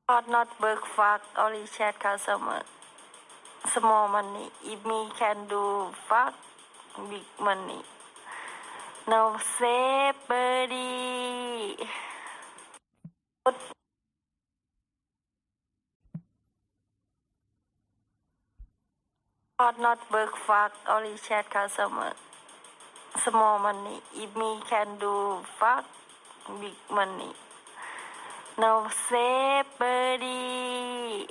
Not work fuck, only chat customer. Small money. If me can do fuck, big money. No say buddy. Not work fuck, only chat customer. Small money. If me can do fuck, big money. No say buddy.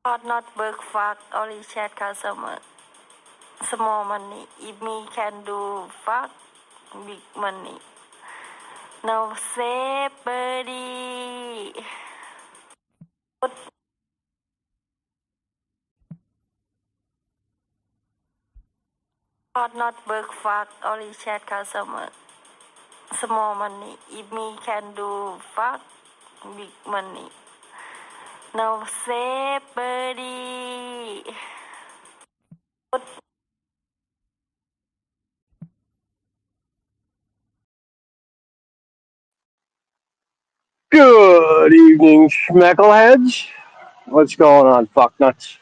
Not work fuck, only chat customer. Small money. If me can do fuck, big money. No say buddy. Not work fuck, only chat customer. Small money. If me can do fuck, big money. No say buddy. Good evening, schmeckleheads. What's going on, fucknuts?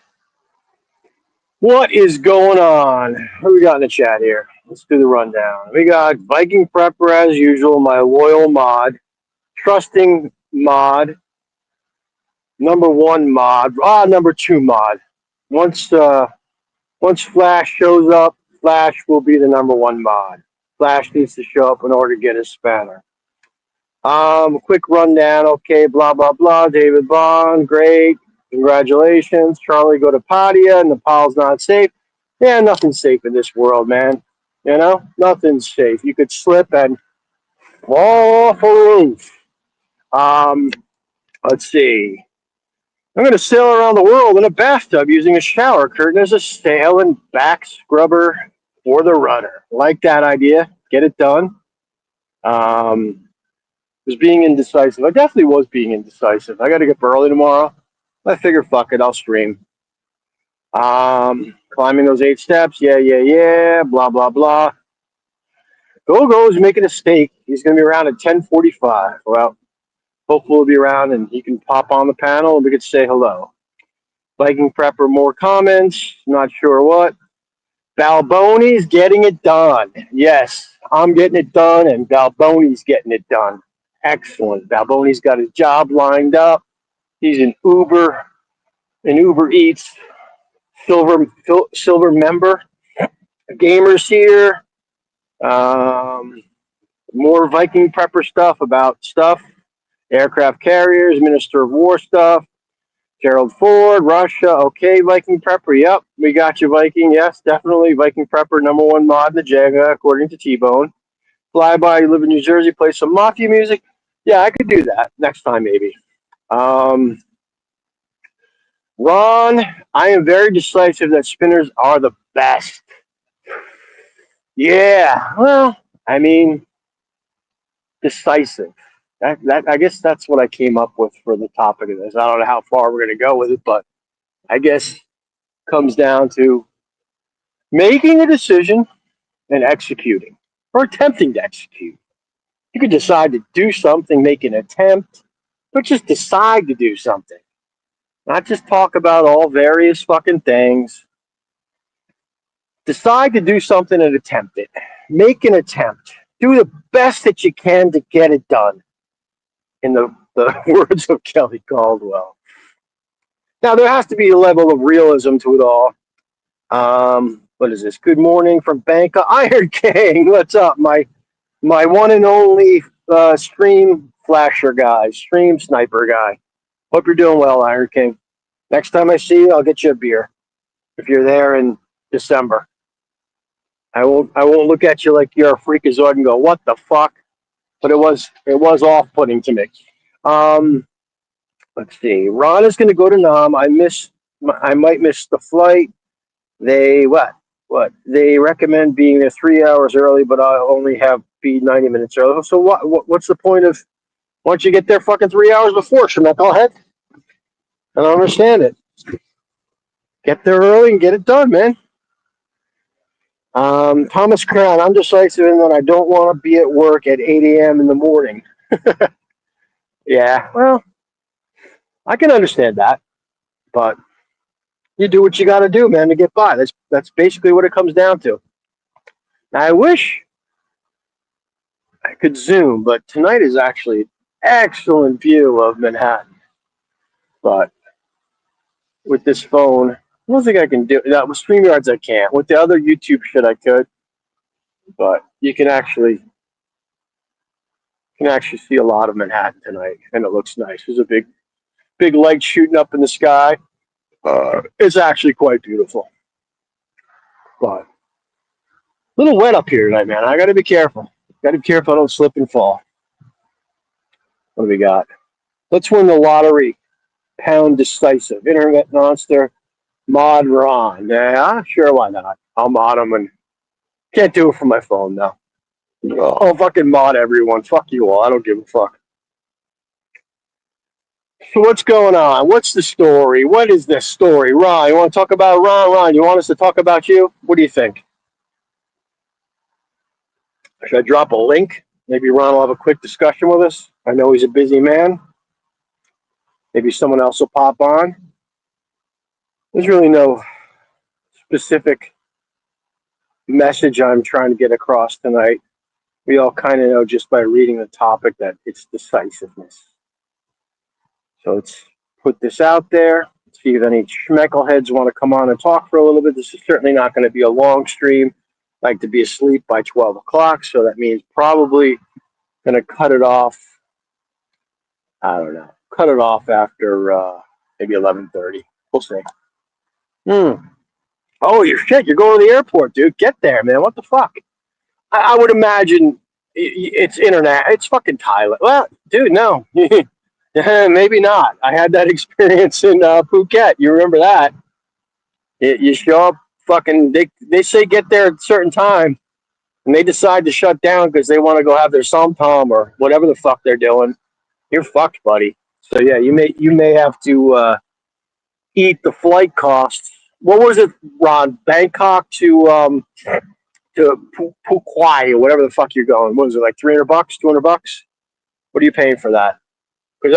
What is going on? What do we got in the chat here? Let's do the rundown. We got Viking Prepper as usual, my loyal mod, trusting mod, number one mod, number two mod. Once once Flash shows up, Flash will be the number one mod. Flash needs to show up in order to get his spanner. Quick rundown. Okay, blah blah blah. David Bond, great. Congratulations. Charlie, go to Padia. Nepal's not safe. Yeah, nothing's safe in this world, man. You know, nothing's safe. You could slip and fall off a roof. Um, let's see. I'm going to sail around the world in a bathtub using a shower curtain as a sail and back scrubber for the rudder. Like that idea. Get it done. Was being indecisive. I definitely was being indecisive. I got to get up early tomorrow. I figure, fuck it, I'll stream. Climbing those 8 steps. Yeah. Blah, blah, blah. Gogo's making a stake. He's going to be around at 10:45. Well, hopefully he'll be around and he can pop on the panel and we could say hello. Viking Prepper, more comments. Not sure what. Balboni's getting it done. Yes, I'm getting it done and Balboni's getting it done. Excellent. Balboni's got his job lined up. He's an Uber Eats silver member. Gamers here. More Viking Prepper stuff about stuff. Aircraft carriers, Minister of War stuff. Gerald Ford, Russia. Okay, Viking Prepper. Yep, we got you, Viking. Yes, definitely. Viking Prepper, number one mod in the Jaga, according to T-Bone. Flyby, you live in New Jersey, play some Mafia music. Yeah, I could do that next time, maybe. Ron, I am very decisive that spinners are the best. Yeah, well, I mean, decisive. That I guess that's what I came up with for the topic of this. I don't know how far we're going to go with it, but I guess comes down to making a decision and executing or attempting to execute. You could decide to do something, make an attempt, but just decide to do something. Not just talk about all various fucking things. Decide to do something and attempt it. Make an attempt. Do the best that you can to get it done. In the words of Kelly Caldwell. Now, there has to be a level of realism to it all. What is this? Good morning from Banka. Iron King, what's up? My one and only stream flasher guy, stream sniper guy. Hope you're doing well, Iron King. Next time I see you, I'll get you a beer. If you're there in December, I won't look at you like you're a freakazoid and go, "What the fuck?" But it was off-putting to me. Let's see. Ron is going to go to Nam. I might miss the flight. They what? They recommend being there 3 hours early, but I'll only be 90 minutes early. So what's the point of? Why don't you get there fucking 3 hours before, Schmecklehead? I don't understand it. Get there early and get it done, man. Thomas Crown, I'm decisive in that I don't want to be at work at 8 a.m. in the morning. Yeah, well, I can understand that, but you do what you got to do, man, to get by. That's basically what it comes down to. Now, I wish I could zoom, but tonight is actually an excellent view of Manhattan. But with this phone, I don't think I can do that. With StreamYards, I can't. With the other YouTube shit, I could, but you can actually see a lot of Manhattan tonight, and it looks nice. There's a big light shooting up in the sky. It's actually quite beautiful, but a little wet up here tonight, man. I got to be careful. Got to be careful I don't slip and fall. What do we got? Let's win the lottery. Pound decisive. Internet monster. Mod Ron. Yeah, sure, why not? I'll mod him and can't do it from my phone now. I'll fucking mod everyone. Fuck you all. I don't give a fuck. So what's going on? What's the story? What is this story? Ron, you want to talk about Ron? Ron, you want us to talk about you? What do you think? Should I drop a link? Maybe Ron will have a quick discussion with us. I know he's a busy man. Maybe someone else will pop on. There's really no specific message I'm trying to get across tonight. We all kind of know just by reading the topic that it's decisiveness. So let's put this out there. See if any schmeckleheads want to come on and talk for a little bit. This is certainly not going to be a long stream. I like to be asleep by 12 o'clock, so that means probably going to cut it off. I don't know. Cut it off after maybe 11:30. We'll see. Oh, you're going to the airport, dude. Get there, man. What the fuck? I would imagine it's internet. It's fucking Thailand. Well, dude, no. Maybe not. I had that experience in Phuket. You remember that? You show up, fucking. They say get there at a certain time, and they decide to shut down because they want to go have their somtom or whatever the fuck they're doing. You're fucked, buddy. So yeah, you may have to eat the flight costs. What was it, Ron? Bangkok to Phuket or whatever the fuck you're going. What was it, like $300, $200? What are you paying for that? Because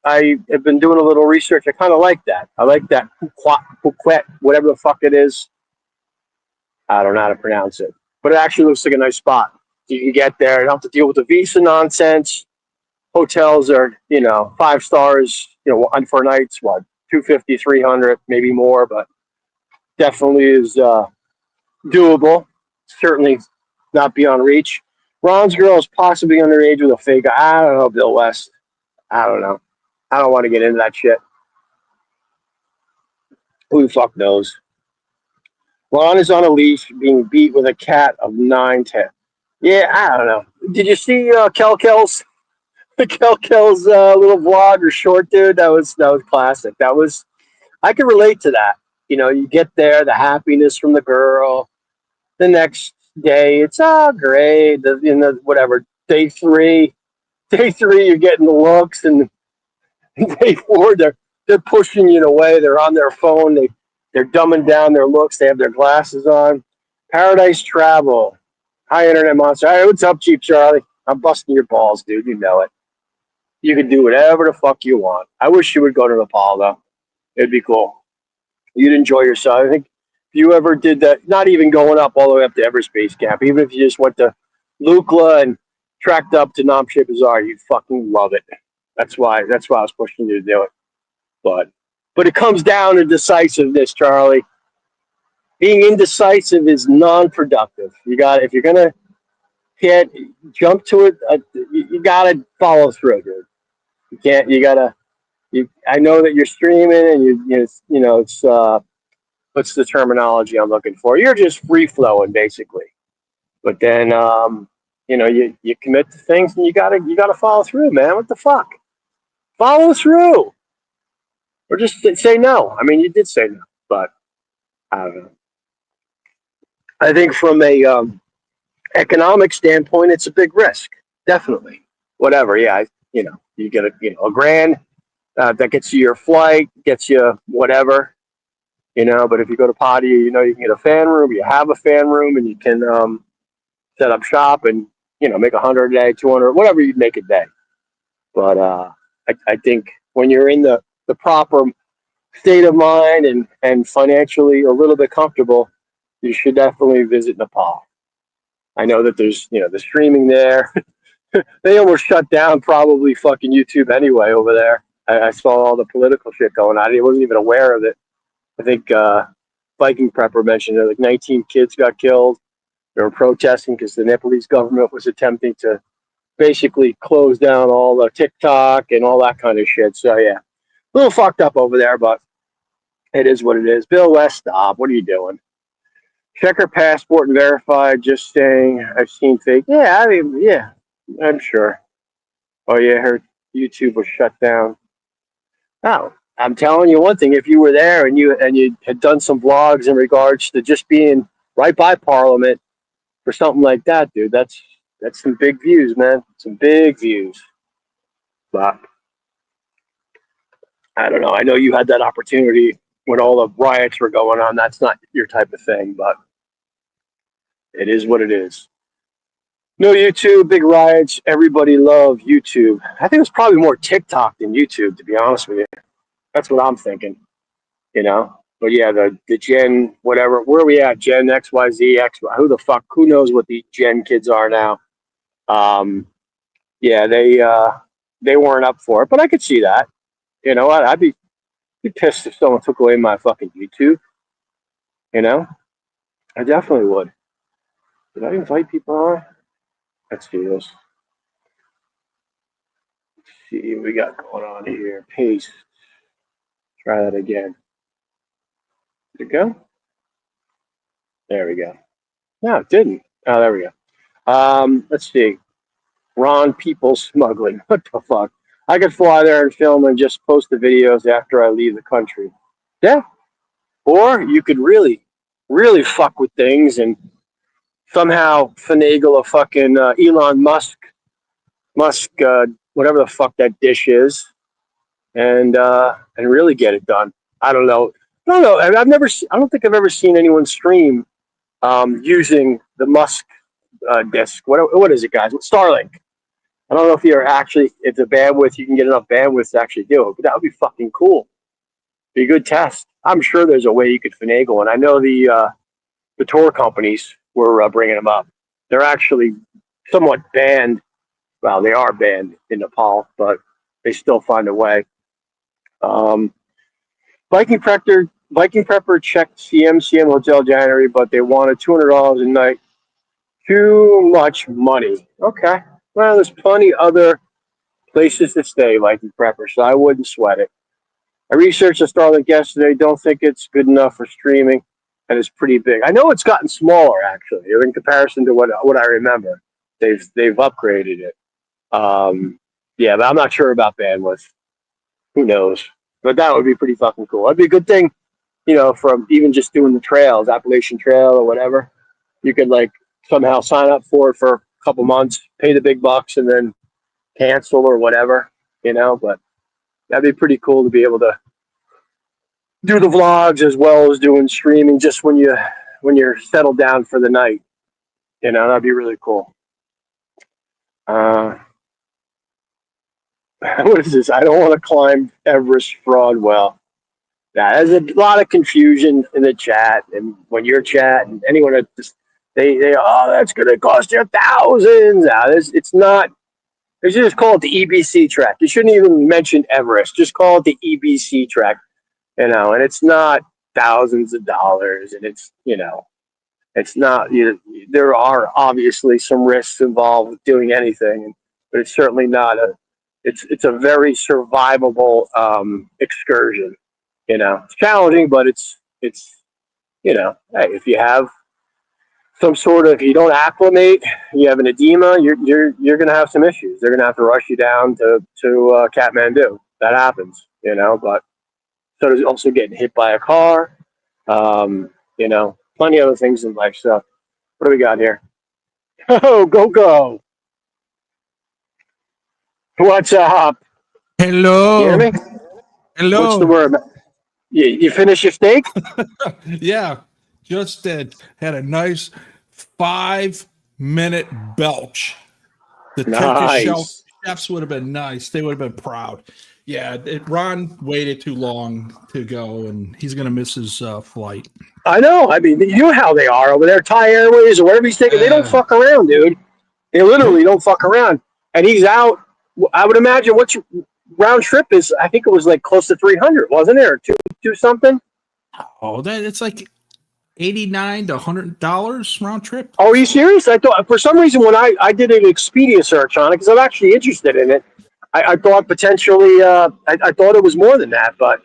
I have been doing a little research. I kind of like that. I like that Phuket, whatever the fuck it is. I don't know how to pronounce it, but it actually looks like a nice spot. You can get there. You don't have to deal with the visa nonsense. Hotels are 5 stars. For nights, what, 250, 300, maybe more, but definitely is doable. Certainly not beyond reach. Ron's girl is possibly underage with a fake. I don't know, Bill West. I don't know. I don't want to get into that shit. Who the fuck knows? Ron is on a leash being beat with a cat of 9, 10. Yeah, I don't know. Did you see Kel's Kel's little vlog or short, dude? That was classic. I can relate to that. You get there, the happiness from the girl. The next day, it's great. Whatever day 3, you're getting the looks, and day 4, they're pushing you away. They're on their phone. They're dumbing down their looks. They have their glasses on. Paradise Travel, hi internet monster. Hey, what's up, Cheap Charlie? I'm busting your balls, dude. You know it. You can do whatever the fuck you want. I wish you would go to Nepal though. It'd be cool. You'd enjoy yourself. I think if you ever did that, not even going up all the way up to Everest Base Camp, even if you just went to Lukla and tracked up to Namche Bazaar, you'd fucking love it. That's why I was pushing you to do it. But it comes down to decisiveness, Charlie. Being indecisive is non-productive. If you're gonna jump to it, you gotta follow through, dude. You can't. You gotta. I know that you're streaming, and it's what's the terminology I'm looking for? You're just free flowing, basically. But then, you commit to things, and you gotta follow through, man. What the fuck? Follow through, or just say no. I mean, you did say no, but I don't know. I think from a economic standpoint, it's a big risk. Definitely. Whatever. Yeah. You get a grand that gets you your flight, gets you whatever. But if you go to potty, you can get a fan room. You have a fan room, and you can set up shop and make 100 a day, 200, whatever you make a day. But I think when you're in the proper state of mind and financially a little bit comfortable, you should definitely visit Nepal. I know that there's the streaming there. They almost shut down probably fucking YouTube anyway over there. I saw all the political shit going on. I wasn't even aware of it. I think Viking Prepper mentioned that like 19 kids got killed. They were protesting because the Nepalese government was attempting to basically close down all the TikTok and all that kind of shit. So yeah, a little fucked up over there, but it is what it is. Bill West, stop. What are you doing? Check her passport and verify. Just saying, I've seen fake. Yeah, yeah, I'm sure. Oh yeah, her YouTube was shut down. Oh, I'm telling you one thing. If you were there and you had done some vlogs in regards to just being right by Parliament for something like that, dude, that's some big views, man. Some big views. But I don't know. I know you had that opportunity when all the riots were going on. That's not your type of thing, but it is what it is. No YouTube, big riots. Everybody loved YouTube. I think it was probably more TikTok than YouTube, to be honest with you. That's what I'm thinking, you know. But yeah, the Gen whatever, where are we at? Gen X Y Z X. Who the fuck? Who knows what the Gen kids are now? Um, yeah, they weren't up for it, but I could see that. I'd be pissed if someone took away my fucking YouTube. You know, I definitely would. Did I invite people on? Let's do this. Let's see what we got going on here. Paste. Try that again. Did it go? There we go. No, it didn't. Oh, there we go. Let's see. Ron People Smuggling. What the fuck? I could fly there and film and just post the videos after I leave the country. Yeah. Or you could really, really fuck with things and somehow finagle a fucking Elon Musk, whatever the fuck that dish is, and really get it done. I don't know. I don't know. I've never. I don't think I've ever seen anyone stream using the Musk disk. What is it, guys? Starlink. I don't know if the bandwidth you can get enough bandwidth to actually do it, but that would be fucking cool. Be a good test. I'm sure there's a way you could finagle, and I know the tour companies were bringing them up. They're actually somewhat banned. Well, they are banned in Nepal, but they still find a way. Um, Viking Prepper checked CM Hotel January, but they wanted $200 a night. Too much money. Okay. Well, there's plenty other places to stay, Viking Prepper, so I wouldn't sweat it. I researched the Starlink yesterday. Don't think it's good enough for streaming, and it's pretty big. I know it's gotten smaller actually in comparison to what I remember. They've upgraded it. Yeah, but I'm not sure about bandwidth. Who knows? But that would be pretty fucking cool. That'd be a good thing, from even just doing the trails, Appalachian Trail or whatever. You could like somehow sign up for it for a couple months, pay the big bucks, and then cancel or whatever. But that'd be pretty cool to be able to do the vlogs as well as doing streaming just when you're settled down for the night. That'd be really cool. What is this? I don't want to climb Everest fraud. Well, yeah, there's a lot of confusion in the chat, and when you're chatting, anyone that just they that's gonna cost you thousands. It's not. They should just call it the EBC track. You shouldn't even mention Everest. Just call it the EBC track. And it's not thousands of dollars, and it's not. There are obviously some risks involved with doing anything, but it's certainly not a. It's a very survivable excursion. It's challenging, but it's hey, if you have some sort of, you don't acclimate, you have an edema, you're gonna have some issues. They're gonna have to rush you down to Kathmandu. That happens, but so does also getting hit by a car. Plenty of other things in life. So what do we got here? Oh, go. What's up? You hear Hello, me? What's the hello. word? You finish your steak? Yeah, just did. Had a nice 5-minute belch. The Turkish Nice. chefs would have been nice. They would have been proud. Yeah, Ron waited too long to go, and he's going to miss his flight. I know. I mean, you know how they are over there, Thai Airways or whatever he's taking. They don't fuck around, dude. They literally don't fuck around. And he's out. I would imagine what's your round trip is. I think it was like close to 300, wasn't it, or two something? Oh, it's like $89 to $100 round trip. Oh, are you serious? I thought for some reason when I did an Expedia search on it because I'm actually interested in it. I thought potentially I thought it was more than that, but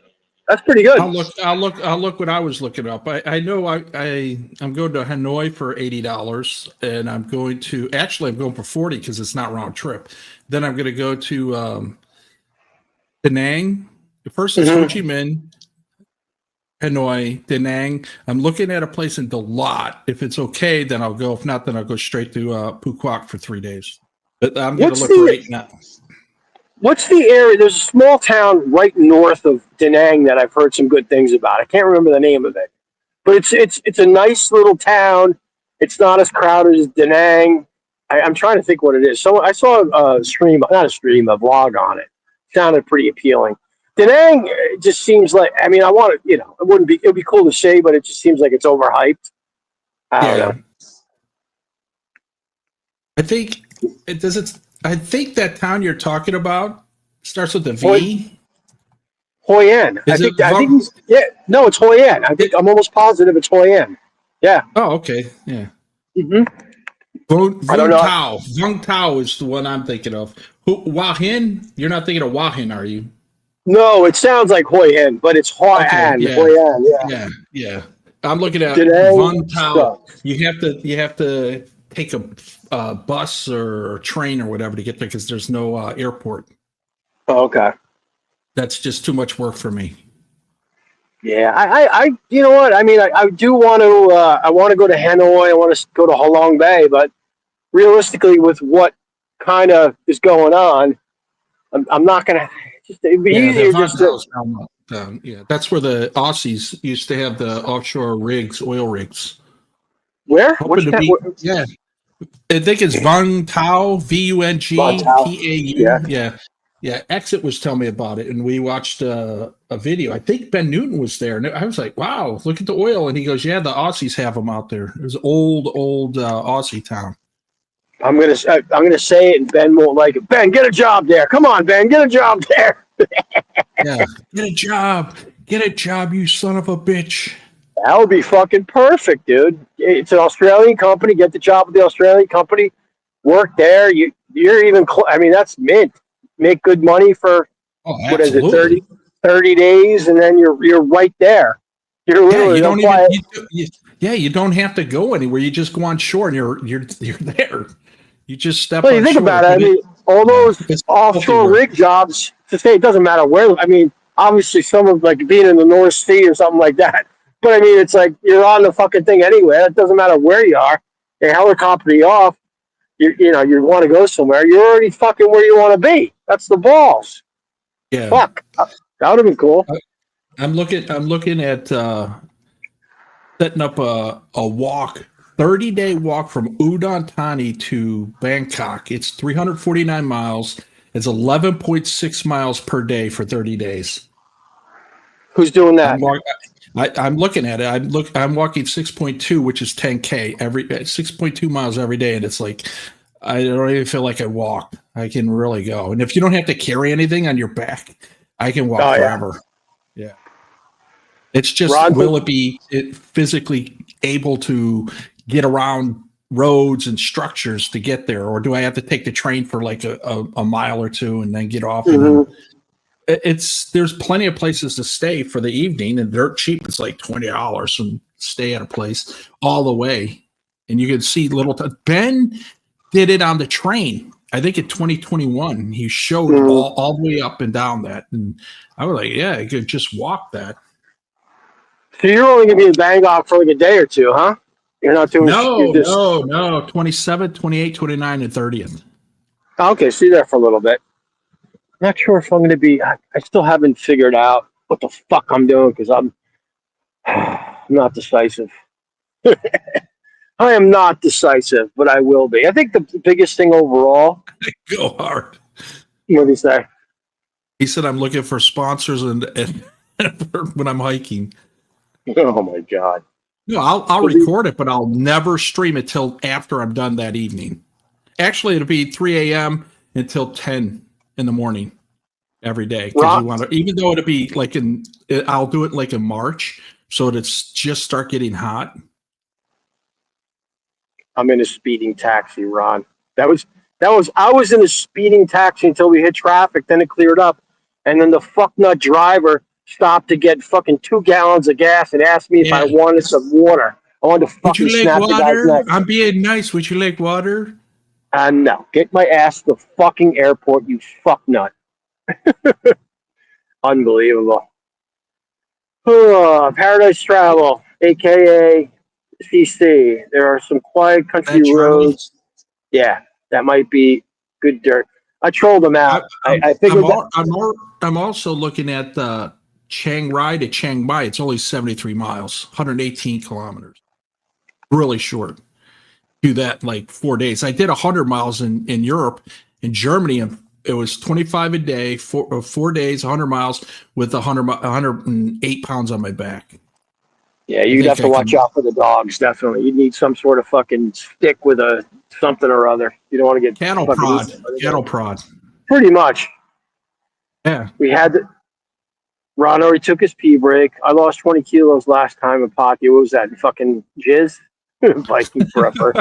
that's pretty good. I'll look what I was looking up. I know I'm going to Hanoi for $80, and I'm going for 40 because it's not round trip. Then I'm going to go to Da Nang. First is Ho Chi Minh, Hanoi, Da Nang. I'm looking at a place in Dalat. If it's okay, then I'll go. If not, then I'll go straight to Phu Quoc for 3 days. But I'm going to look right now. What's the area? There's a small town right north of Da Nang that I've heard some good things about. I can't remember the name of it, but it's a nice little town. It's not as crowded as Da Nang. I'm trying to think what it is. So I saw a vlog on it. Sounded pretty appealing. Da Nang just seems like. I mean, I want it. You know, it would be cool to say, but it just seems like it's overhyped. I don't know. I think it does. I think that town you're talking about starts with a V. Hoi An. I think no, it's Hoi An. I'm almost positive it's Hoi An. Yeah. Oh, okay. Yeah. Mm-hmm. I don't know. Vung Tau is the one I'm thinking of. Hua Hin? You're not thinking of Hua Hin, are you? No, it sounds like Hoi An, but it's Hoi An. Yeah. Hoi An, yeah. I'm looking at Vung Tau. You have to take a bus or train or whatever to get there because there's no airport. Oh, okay. That's just too much work for me. Yeah, I you know what? I mean, I do want to. I want to go to Hanoi. I want to go to Halong Bay, but realistically, with what kind of is going on, I'm not gonna. It'd be easier just to. That's where the Aussies used to have the offshore oil rigs. Where? Yeah. I think it's Vung Tau, VUNG Yeah. Exit was telling me about it, and we watched a video. I think Ben Newton was there, and I was like, "Wow, look at the oil!" And he goes, "Yeah, the Aussies have them out there. It was old Aussie town." I'm gonna say it, and Ben won't like it. Ben, get a job there. Come on, Ben, get a job there. Yeah, get a job, you son of a bitch. That would be fucking perfect, dude. It's an Australian company. Get the job with the Australian company. Work there. You're even. I mean, that's mint. Make good money for what is it, 30 days, and then you're right there. You're literally you don't have to go anywhere. You just go on shore, and you're there. You just step. Well, you think about it. I mean, all those offshore rig jobs. To say it doesn't matter where. I mean, obviously, some of like being in the North Sea or something like that. But I mean, it's like you're on the fucking thing anyway. It doesn't matter where you are. They helicopter you off. You want to go somewhere. You're already fucking where you want to be. That's the balls. Yeah. Fuck. That would have been cool. I'm looking at setting up a walk, 30-day walk from Udon Thani to Bangkok. It's 349 miles. It's 11.6 miles per day for 30 days. Who's doing that? I'm looking at it. I'm walking 6.2, which is 10K 6.2 miles every day, and it's like I don't even feel like I walked. I can really go, and if you don't have to carry anything on your back, I can walk forever. Yeah. It's just will it be physically able to get around roads and structures to get there, or do I have to take the train for like a mile or two and then get off? Mm-hmm. There's plenty of places to stay for the evening, and dirt cheap. It's like $20 and stay at a place all the way, and you can see Ben did it on the train. I think in 2021 he showed all the way up and down that, and I was like, yeah, I could just walk that. So you're only gonna be in Bangkok for like a day or two, huh? You're not doing no 27th, 28th, 29th, and 30th. Okay, so you're there for a little bit. Not sure if I'm going to be. I still haven't figured out what the fuck I'm doing because I'm not decisive. I am not decisive, but I will be. I think the biggest thing overall. Go hard. What do you say? He said, "I'm looking for sponsors and when I'm hiking." Oh my god! No, I'll record it, but I'll never stream it till after I'm done that evening. Actually, it'll be 3 a.m. until 10 in the morning every day because you want to. Even though it'll be like I'll do it like in March, so it's just start getting hot. I'm in a speeding taxi, Ron. That was. I was in a speeding taxi until we hit traffic. Then it cleared up, and then the fucknut driver stopped to get fucking 2 gallons of gas and asked me if I wanted some water. I wanted to fucking snap the guy's neck. I'm being nice. Would you like water? No. Get my ass to the fucking airport, you fucknut. Unbelievable. Paradise Travel, a.k.a. CC. There are some quiet country roads. Yeah, that might be good dirt. I trolled them out. I figured I'm also looking at Chiang Rai to Chiang Mai. It's only 73 miles, 118 kilometers. Really short. Do that in like 4 days. I did 100 miles in Europe, in Germany, and it was 25 a day, 4 days, 100 miles with 108 pounds on my back. Yeah, you'd have to watch out for the dogs, definitely. You'd need some sort of fucking stick with a something or other. You don't want to get cattle prod. Pretty much. Yeah. We had Ron already took his pee break. I lost 20 kilos last time in Pocky. What was that? Fucking jizz? Viking forever.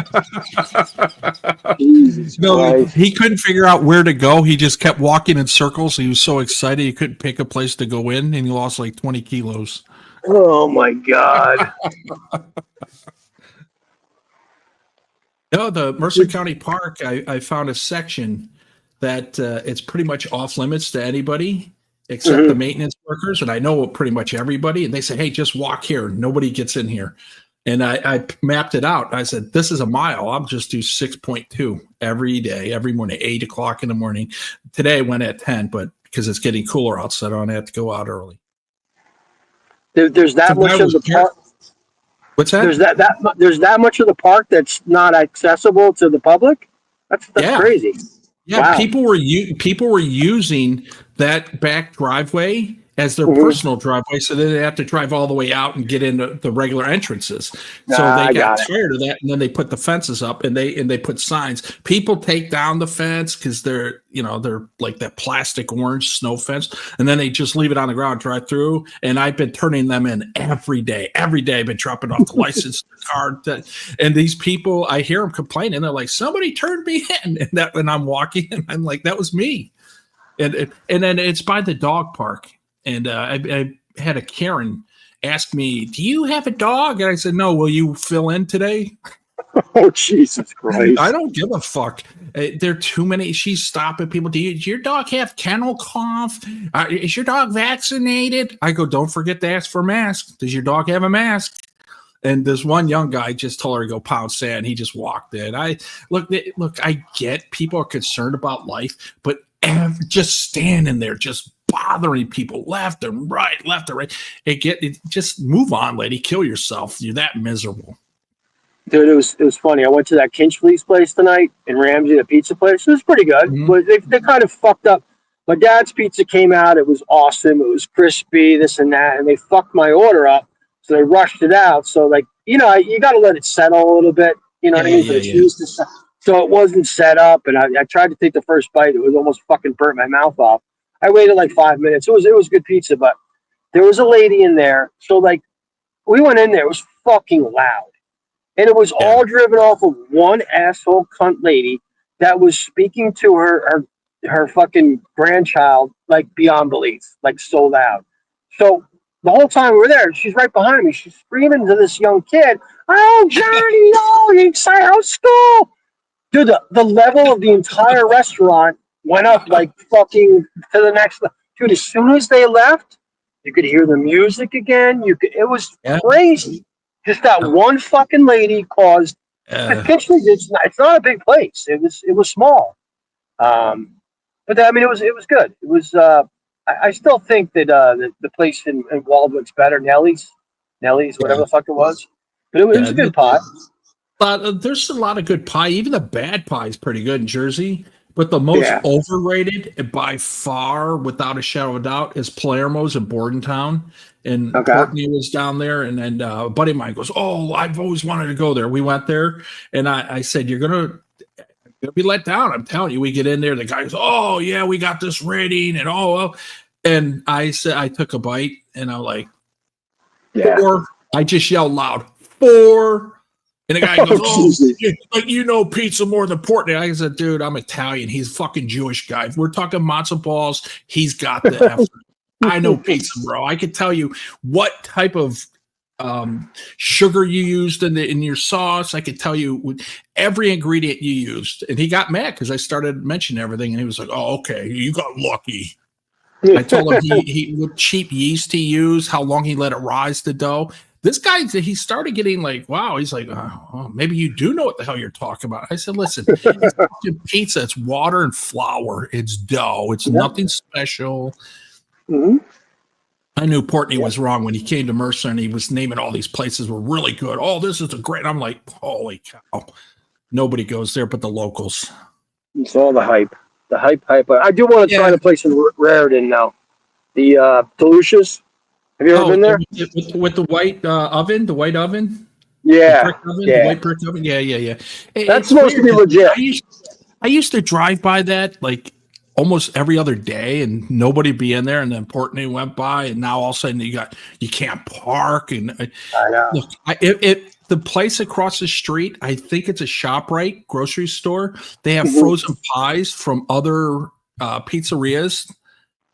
Jesus Christ. He couldn't figure out where to go. He just kept walking in circles. He was so excited he couldn't pick a place to go in, and he lost like 20 kilos. Oh my God. No, the Mercer County Park, I found a section that it's pretty much off limits to anybody except the maintenance workers. And I know pretty much everybody. And they say, hey, just walk here. Nobody gets in here. And I mapped it out. I said, this is a mile. I'll just do 6.2 every day, every morning, 8 o'clock in the morning. Today I went at 10, but because it's getting cooler outside, I don't have to go out early. There's that much of the park. What's that? There's that much of the park that's not accessible to the public. That's crazy. Yeah, wow. People were using that back driveway as their personal driveway, so they didn't have to drive all the way out and get into the regular entrances. So they got tired of that, and then they put the fences up, and they put signs. People take down the fence because they're like that plastic orange snow fence, and then they just leave it on the ground, drive through. And I've been turning them in every day. Every day, I've been dropping off the license card. And these people, I hear them complaining. They're like, "Somebody turned me in," and I'm walking, and I'm like, "That was me." And then it's by the dog park. And I had a Karen ask me, do you have a dog? And I said, no, will you fill in today? Oh, Jesus Christ. I don't give a fuck. There are too many. She's stopping people. Does your dog have kennel cough? Is your dog vaccinated? I go, don't forget to ask for a mask. Does your dog have a mask? And this one young guy just told her to go pound sand. He just walked in. I get people are concerned about life, but just standing there, just bothering people left and right. Just move on, lady. Kill yourself. You're that miserable. Dude, it was funny. I went to that Kinchlee's place tonight in Ramsey, the pizza place. It was pretty good. But they kind of fucked up. My dad's pizza came out. It was awesome. It was crispy, this and that. And they fucked my order up. So they rushed it out. So, you got to let it settle a little bit. You know what I mean? But it's used to so it wasn't set up. And I tried to take the first bite. It was almost fucking burnt my mouth off. I waited like 5 minutes. It was good pizza, but there was a lady in there. So we went in there. It was fucking loud, and it was all driven off of one asshole cunt lady that was speaking to her fucking grandchild like beyond belief, like so loud. So the whole time we were there, she's right behind me. She's screaming to this young kid, "Oh, Johnny, no, you excited? How's school?" Dude, the level of the entire restaurant went up like fucking to the next level. Dude, as soon as they left, you could hear the music again. It was crazy. Just that one fucking lady caused. It's not a big place. It was small. But I mean, it was good. It was I still think that the place in Waldwick's better. Nellie's, whatever Yeah, the fuck it was. But it was yeah. a good pot. But there's a lot of good pie. Even the bad pie is pretty good in Jersey. But the most Yeah. overrated, by far, without a shadow of a doubt, is Palermo's in Bordentown. And Okay. Portney was down there. And then a buddy of mine goes, "Oh, I've always wanted to go there." We went there. And I said, "You're going to be let down. I'm telling you." We get in there. The guy goes, "Oh, yeah, we got this rating." And well. And I said, I took a bite. And I'm like, Yeah. 4. I just yelled loud, 4. And the guy goes, "Oh, Jesus. like pizza more than pork." I said, "Dude, I'm Italian. He's a fucking Jewish guy. If we're talking matzo balls, he's got the effort. I know pizza, bro. I can tell you what type of sugar you used in your sauce. I could tell you every ingredient you used." And he got mad because I started mentioning everything, and he was like, "Oh, okay, you got lucky." I told him he what cheap yeast he used, how long he let it rise the dough. This guy, he started getting like, wow. He's like, "Oh, maybe you do know what the hell you're talking about." I said, "Listen, it's fucking pizza. It's water and flour. It's dough. It's nothing special." Mm-hmm. I knew Portney was wrong when he came to Mercer and he was naming all these places were really good. "Oh, this is a great." I'm like, holy cow. Nobody goes there but the locals. It's all the hype. The hype. I do want to try the place in Raritan now. The Delucia's. Have you ever been there? With the white oven, the white oven? Yeah. The brick oven, Yeah. the white brick oven? Yeah. That's supposed to be legit. I used to drive by that like almost every other day and nobody be in there. And then Portney went by and now all of a sudden you can't park. And I know. Look, the place across the street, I think it's a ShopRite grocery store. They have frozen pies from other pizzerias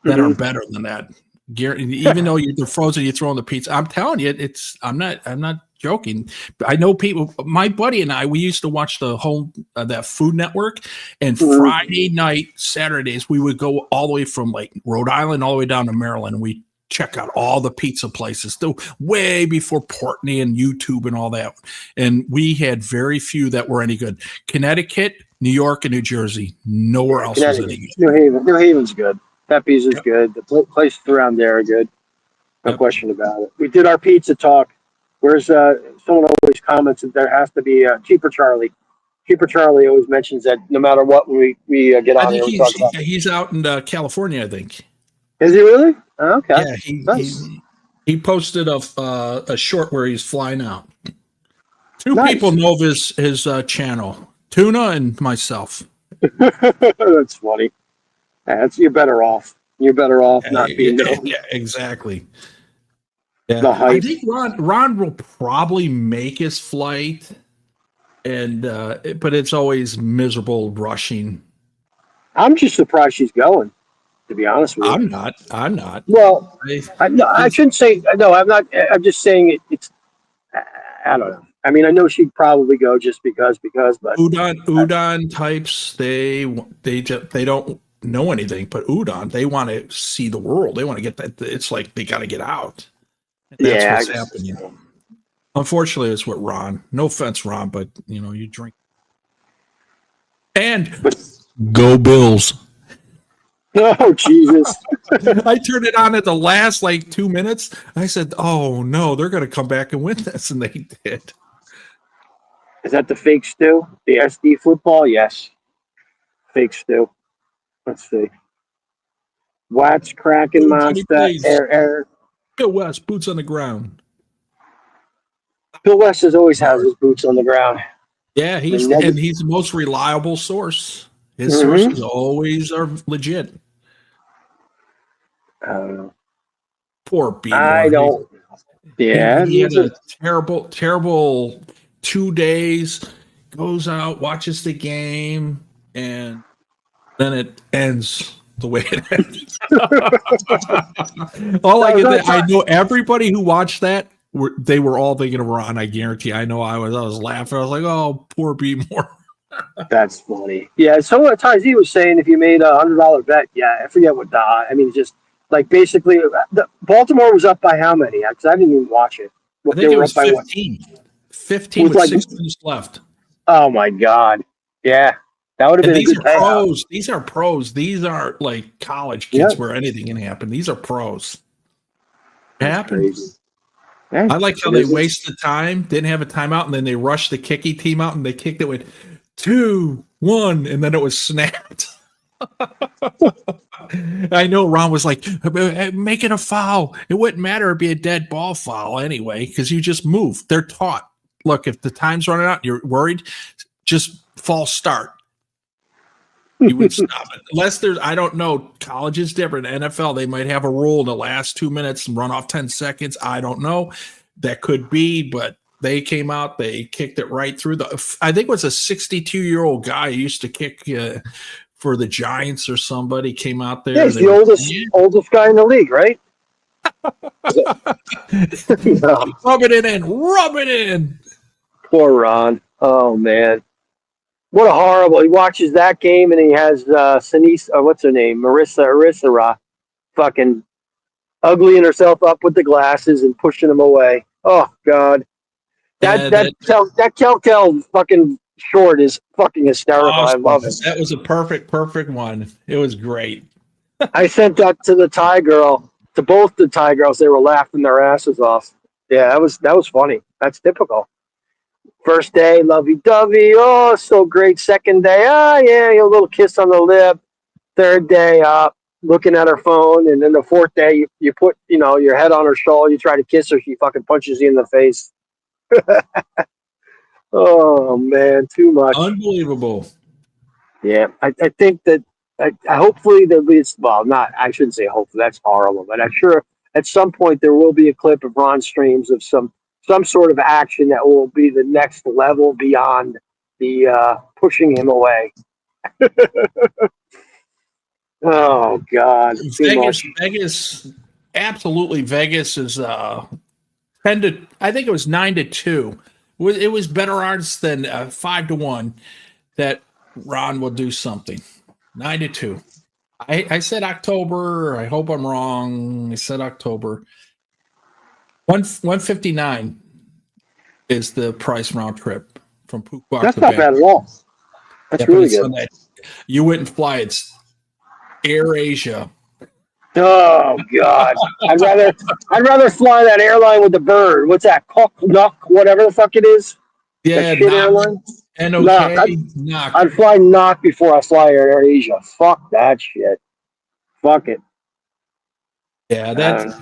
that are better than that. Even though they're frozen, you throw in the pizza. I'm telling you, I'm not joking. I know people. My buddy and I, we used to watch the whole that Food Network, and Friday night, Saturdays, we would go all the way from like Rhode Island all the way down to Maryland, and we check out all the pizza places, still way before Portney and YouTube and all that. And we had very few that were any good. Connecticut, New York, and New Jersey. Nowhere else was any good. New Haven's good. Pepe's is good. The places around there are good. No question about it. We did our pizza talk. Where's someone always comments that there has to be Cheaper Charlie. Cheaper Charlie always mentions that no matter what, when we get on here, we talk about it. He's out in California, I think. Is he really? Oh, okay. Yeah, he posted a short where he's flying out. Two people know of his channel, Tuna and myself. That's funny. You're better off. You're better off not being known. Yeah, exactly. Yeah. I think Ron will probably make his flight, and but it's always miserable rushing. I'm just surprised she's going. To be honest with you, I'm not. Well, I shouldn't say no. I'm not. I'm just saying it's. I don't know. I mean, I know she'd probably go just because. But udon types, they don't know anything, but udon, they want to see the world. They want to get that. It's like they got to get out. That's what's happening. So. Unfortunately, it's what Ron. No offense, Ron, but you drink. And go Bills. Oh, Jesus. I turned it on at the last 2 minutes. I said, "Oh no, they're going to come back and win this," and they did. Is that the fake stew? The SD football? Yes. Fake stew. Let's see. Watts, Kraken, Monster, Air. Bill West, boots on the ground. Bill West always has his boots on the ground. Yeah, he's the most reliable source. His sources always are legit. Poor B. I don't. Yeah, he had a terrible 2 days. Goes out, watches the game, and then it ends the way it ends. I know everybody who watched that. They were all thinking of Ron. I guarantee. I know I was laughing. I was like, "Oh, poor B. Moore." That's funny. Yeah, so Ty-Z was saying if you made $100 bet, I forget what. I mean, just basically, Baltimore was up by how many? Because I didn't even watch it. I think it was 15. 15 with 6 minutes left. Oh my God! Yeah, That would have And been a these good are payout. pros. These are pros. These aren't like college kids where anything can happen. These are pros. It That's happened. crazy. Yeah, I like how it they is. wasted time, didn't have a timeout, and then they rushed the kicky team out and they kicked it with 2-1, and then it was snapped. I know Ron was like, make it a foul. It wouldn't matter. It'd be a dead ball foul anyway, because you just move. They're taught. Look, if the time's running out, you're worried, just false start. You would stop it. Unless there's, I don't know, college is different. NFL, they might have a rule in the last 2 minutes and run off 10 seconds. I don't know. That could be, but they came out, they kicked it right through I think it was a 62-year-old guy who used to kick for the Giants or somebody came out there. Yeah, he's the oldest guy in the league, right? No. Rub it in, rub it in. Poor Ron. Oh man, what a horrible! He watches that game and he has Sinise, what's her name, Marissa, fucking uglying herself up with the glasses and pushing him away. Oh God, that Telltale fucking short is fucking hysterical. Awesome. I love it. That was a perfect one. It was great. I sent that to both the Thai girls. They were laughing their asses off. Yeah, that was funny. That's typical. First day, lovey-dovey. Oh, so great. Second day, yeah, a little kiss on the lip. Third day, looking at her phone. And then the fourth day, you put, your head on her shoulder. You try to kiss her. She fucking punches you in the face. Oh, man, too much. Unbelievable. Yeah, I think that hopefully there'll be, well, not, I shouldn't say hopefully, that's horrible. But I'm sure at some point there will be a clip of Ron streams of some sort of action that will be the next level beyond the pushing him away. Oh God, Vegas, absolutely. Vegas is 10 to. I think it was 9-2. It was better odds than 5-1 that Ron will do something. 9-2. I said October. I hope I'm wrong. I said October. 159 is the price round trip from Pukwa. That's not bad at all. That's really good. You wouldn't fly. It's Air Asia. Oh God, I'd rather fly that airline with the bird. What's that? Knock, whatever the fuck it is. Yeah, that airline. Knock. I'd fly Knock before I fly Air Asia. Fuck that shit. Fuck it. Yeah, that's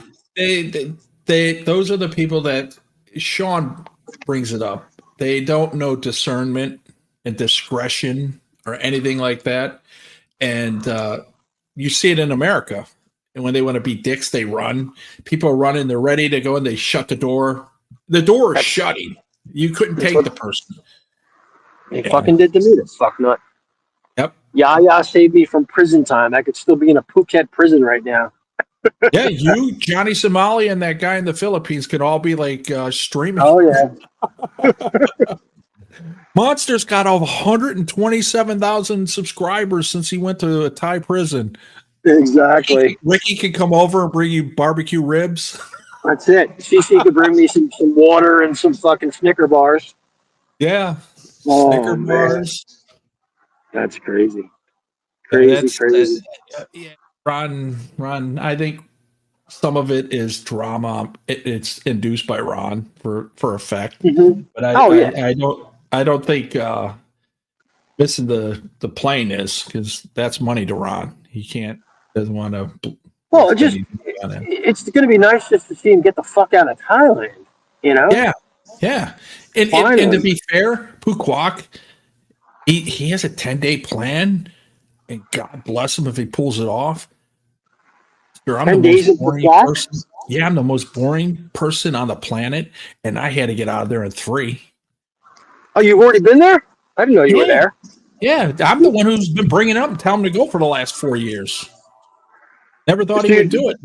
they those are the people that Sean brings it up. They don't know discernment and discretion or anything like that. And you see it in America. And when they want to be dicks, they run. People are running, they're ready to go, and they shut the door. The door is shutting. You couldn't take the person. They fucking did to me, this fucknut. Yep. Yaya saved me from prison time. I could still be in a Phuket prison right now. Yeah, you, Johnny Somali, and that guy in the Philippines could all be like streaming. Oh, yeah. Monster's got over 127,000 subscribers since he went to a Thai prison. Exactly. Ricky can come over and bring you barbecue ribs. That's it. CC could bring me some water and some fucking Snicker bars. Yeah. Oh, Snicker bars. That's crazy. Crazy. Yeah. Ron, I think some of it is drama. It's induced by Ron for effect. Mm-hmm. But I don't think missing the plane is, because that's money to Ron. He doesn't want to. Well, it's going to be nice just to see him get the fuck out of Thailand, Yeah. And to be fair, Pukwak, he has a 10-day plan, and God bless him if he pulls it off. Sure, I'm 10 days of person. Yeah, I'm the most boring person on the planet, and I had to get out of there in 3. Oh, you've already been there? I didn't know you were there. Yeah, I'm the one who's been bringing up and telling him to go for the last 4 years. Never thought he would do it.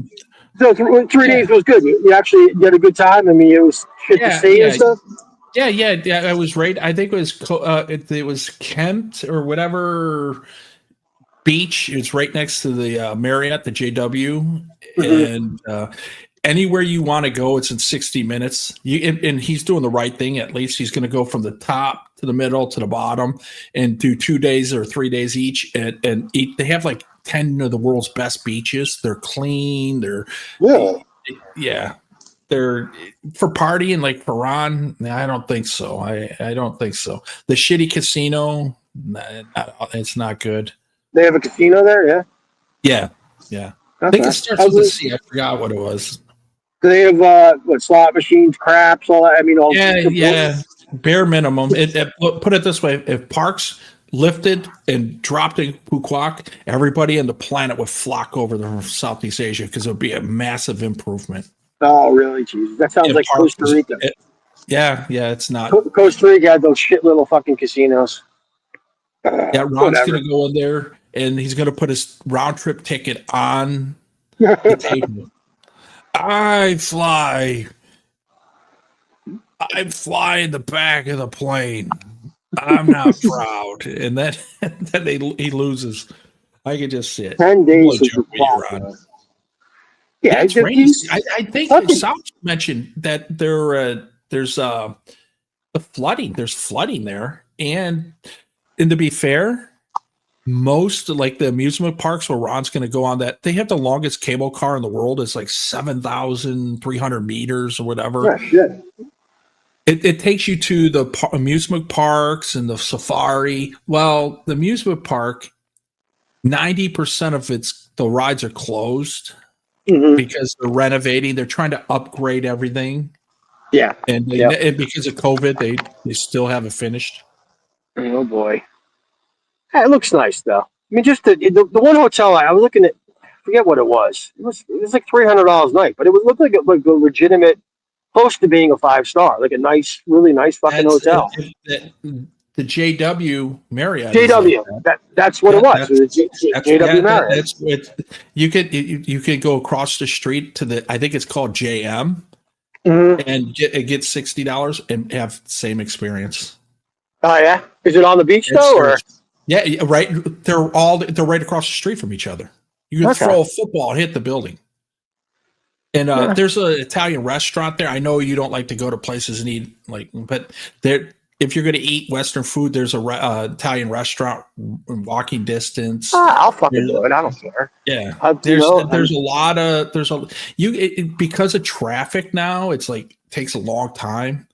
So 3 days was good. You actually had a good time. I mean, it was shit to see and stuff. Yeah. I was right. I think it was Kent or whatever beach. It's right next to the Marriott, the JW, and anywhere you want to go, it's in 60 minutes. And he's doing the right thing. At least he's going to go from the top to the middle to the bottom and do 2 days or 3 days each and eat. They have like 10 of the world's best beaches. They're clean. They're for partying like for Ron. I don't think so. I don't think so. The shitty casino, it's not good. They have a casino there, yeah. Okay. I think it starts with a C. I forgot what it was. Do they have slot machines, craps, all that? I mean, all Bare minimum. Put it this way: if Parks lifted and dropped in Phuquoc, everybody on the planet would flock over to Southeast Asia because it would be a massive improvement. Oh, really? Jesus, that sounds like Parks Costa Rica. It's not. Costa Rica had those shit little fucking casinos. Ron's going to go in there and he's going to put his round trip ticket on the table. I fly in the back of the plane. I'm not proud. And then he loses. I can just see it. 10 days is the clock. Yeah, it's raining. I think South mentioned that there's flooding. There's flooding there. And to be fair, most like the amusement parks where Ron's going to go on that, they have the longest cable car in the world. It's like 7,300 meters or whatever. Yeah, shit. It takes you to the amusement parks and the safari. Well, the amusement park, 90% of the rides are closed because they're renovating. They're trying to upgrade everything. Yeah. And because of COVID, they still haven't finished. Oh, boy. It looks nice, though. I mean, just the one hotel I was looking at, I forget what it was. It was like $300 a night, but it looked like a legitimate, close to being a 5-star, like a nice, really nice fucking hotel. The JW Marriott. JW, that's what it was. JW Marriott. That's what you could go across the street to I think it's called JM, and get $60 and have the same experience. Oh yeah, is it on the beach though, or? Yeah, right. They're right across the street from each other. You can throw a football and hit the building. And there's an Italian restaurant there. I know you don't like to go to places and eat but if you're going to eat Western food, there's a Italian restaurant walking distance. I'll fucking do it. I don't care. Yeah, because of traffic now. It's like takes a long time.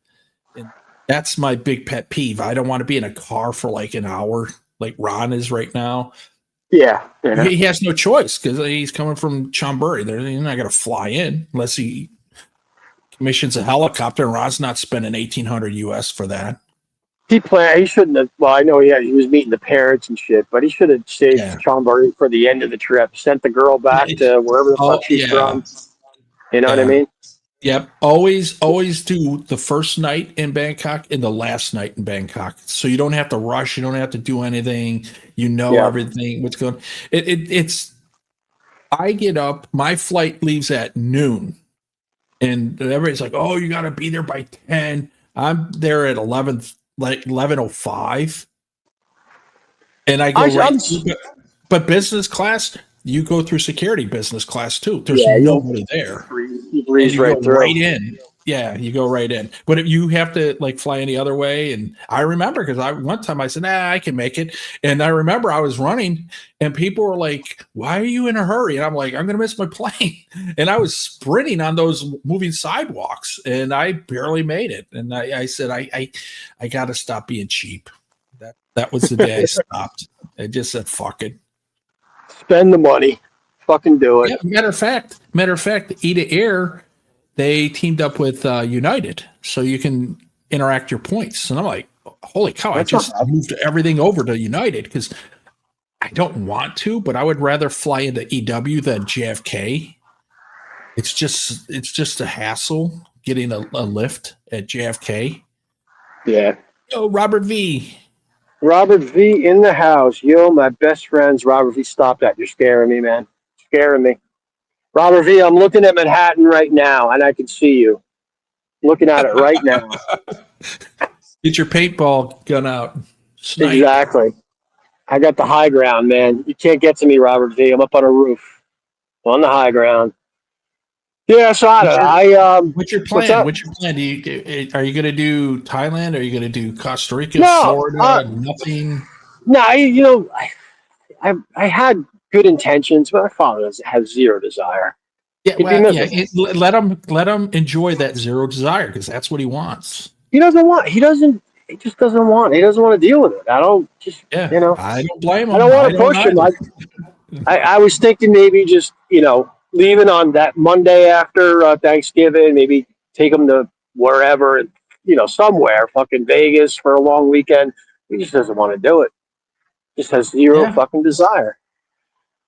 And that's my big pet peeve. I don't want to be in a car for like an hour, like Ron is right now. Yeah. He has no choice because he's coming from Chonburi. He's not going to fly in unless he commissions a helicopter. And Ron's not spending $1,800 US for that. He shouldn't have. Well, I know he was meeting the parents and shit, but he should have saved Chonburi for the end of the trip. Sent the girl back to wherever the fuck she's from. You know what I mean? Yep. Always do the first night in Bangkok and the last night in Bangkok. So you don't have to rush. You don't have to do anything. Everything, what's going on. I get up, my flight leaves at noon. And everybody's like, oh, you got to be there by 10. I'm there at 11:05. And I go but business class, you go through security business class too. There's nobody there. You breeze right through. Right in. Yeah, you go right in. But if you have to fly any other way, and I remember because one time I said, I can make it. And I remember I was running and people were like, why are you in a hurry? And I'm like, I'm going to miss my plane. And I was sprinting on those moving sidewalks and I barely made it. And I said, I got to stop being cheap. That was the day I stopped. I just said, fuck it. Spend the money. Fucking do it. Yeah, matter of fact, Eda Air, they teamed up with United, so you can interact your points. And I'm like, holy cow! I just moved everything over to United because I don't want to, but I would rather fly into EW than JFK. It's just a hassle getting a lift at JFK. Yeah. Yo, Robert V in the house. Yo, my best friends, Robert V. Stop that. You're scaring me, man. Scaring me. Robert V, I'm looking at Manhattan right now, and I can see you. Looking at it right now. Get your paintball gun out. Snipe. Exactly. I got the high ground, man. You can't get to me, Robert V. I'm up on a roof. On the high ground. Yeah, so I don't know. What's your What's plan? up? What's your plan? Are you going to do Thailand? Are you going to do Costa Rica, No, Florida? Nothing. no. I had good intentions, but my father has zero desire. Yeah, He'd be well, yeah. miserable. Let him enjoy that zero desire because that's what he wants. He doesn't want. He doesn't. He just doesn't want. He doesn't want to deal with it. I don't. Just Yeah, you know. I don't blame I don't him. want I to don't push him. either. I was thinking maybe just leaving on that Monday after Thanksgiving, maybe take him to wherever, somewhere, fucking Vegas for a long weekend. He just doesn't want to do it. Just has zero Yeah, fucking desire.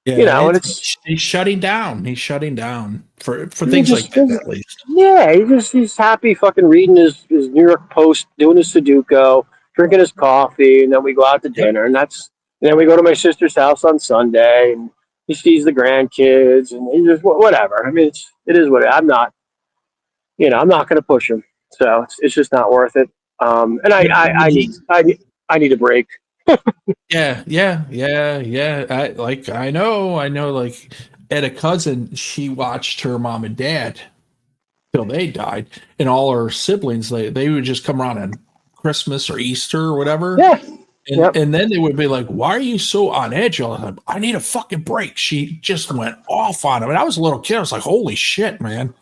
yeah. And it's He's shutting down. He's shutting down for he things like just that, at least. yeah, he's happy fucking reading his New York Post, doing his Sudoku, drinking his coffee, and then we go out to Yep. dinner, and then we go to my sister's house on Sunday, and he sees the grandkids, and he just whatever. I mean, it is what I'm not going to push him, so it's just not worth it. And I need a break. Yeah. I know. Like, at a cousin, she watched her mom and dad till they died, and all her siblings they would just come around on Christmas or Easter or whatever, Yeah, yep. and then they would be like, "Why are you so on edge all the time?" I need a fucking break. She just went off on him, and I was a little kid. I was like, "Holy shit, man!"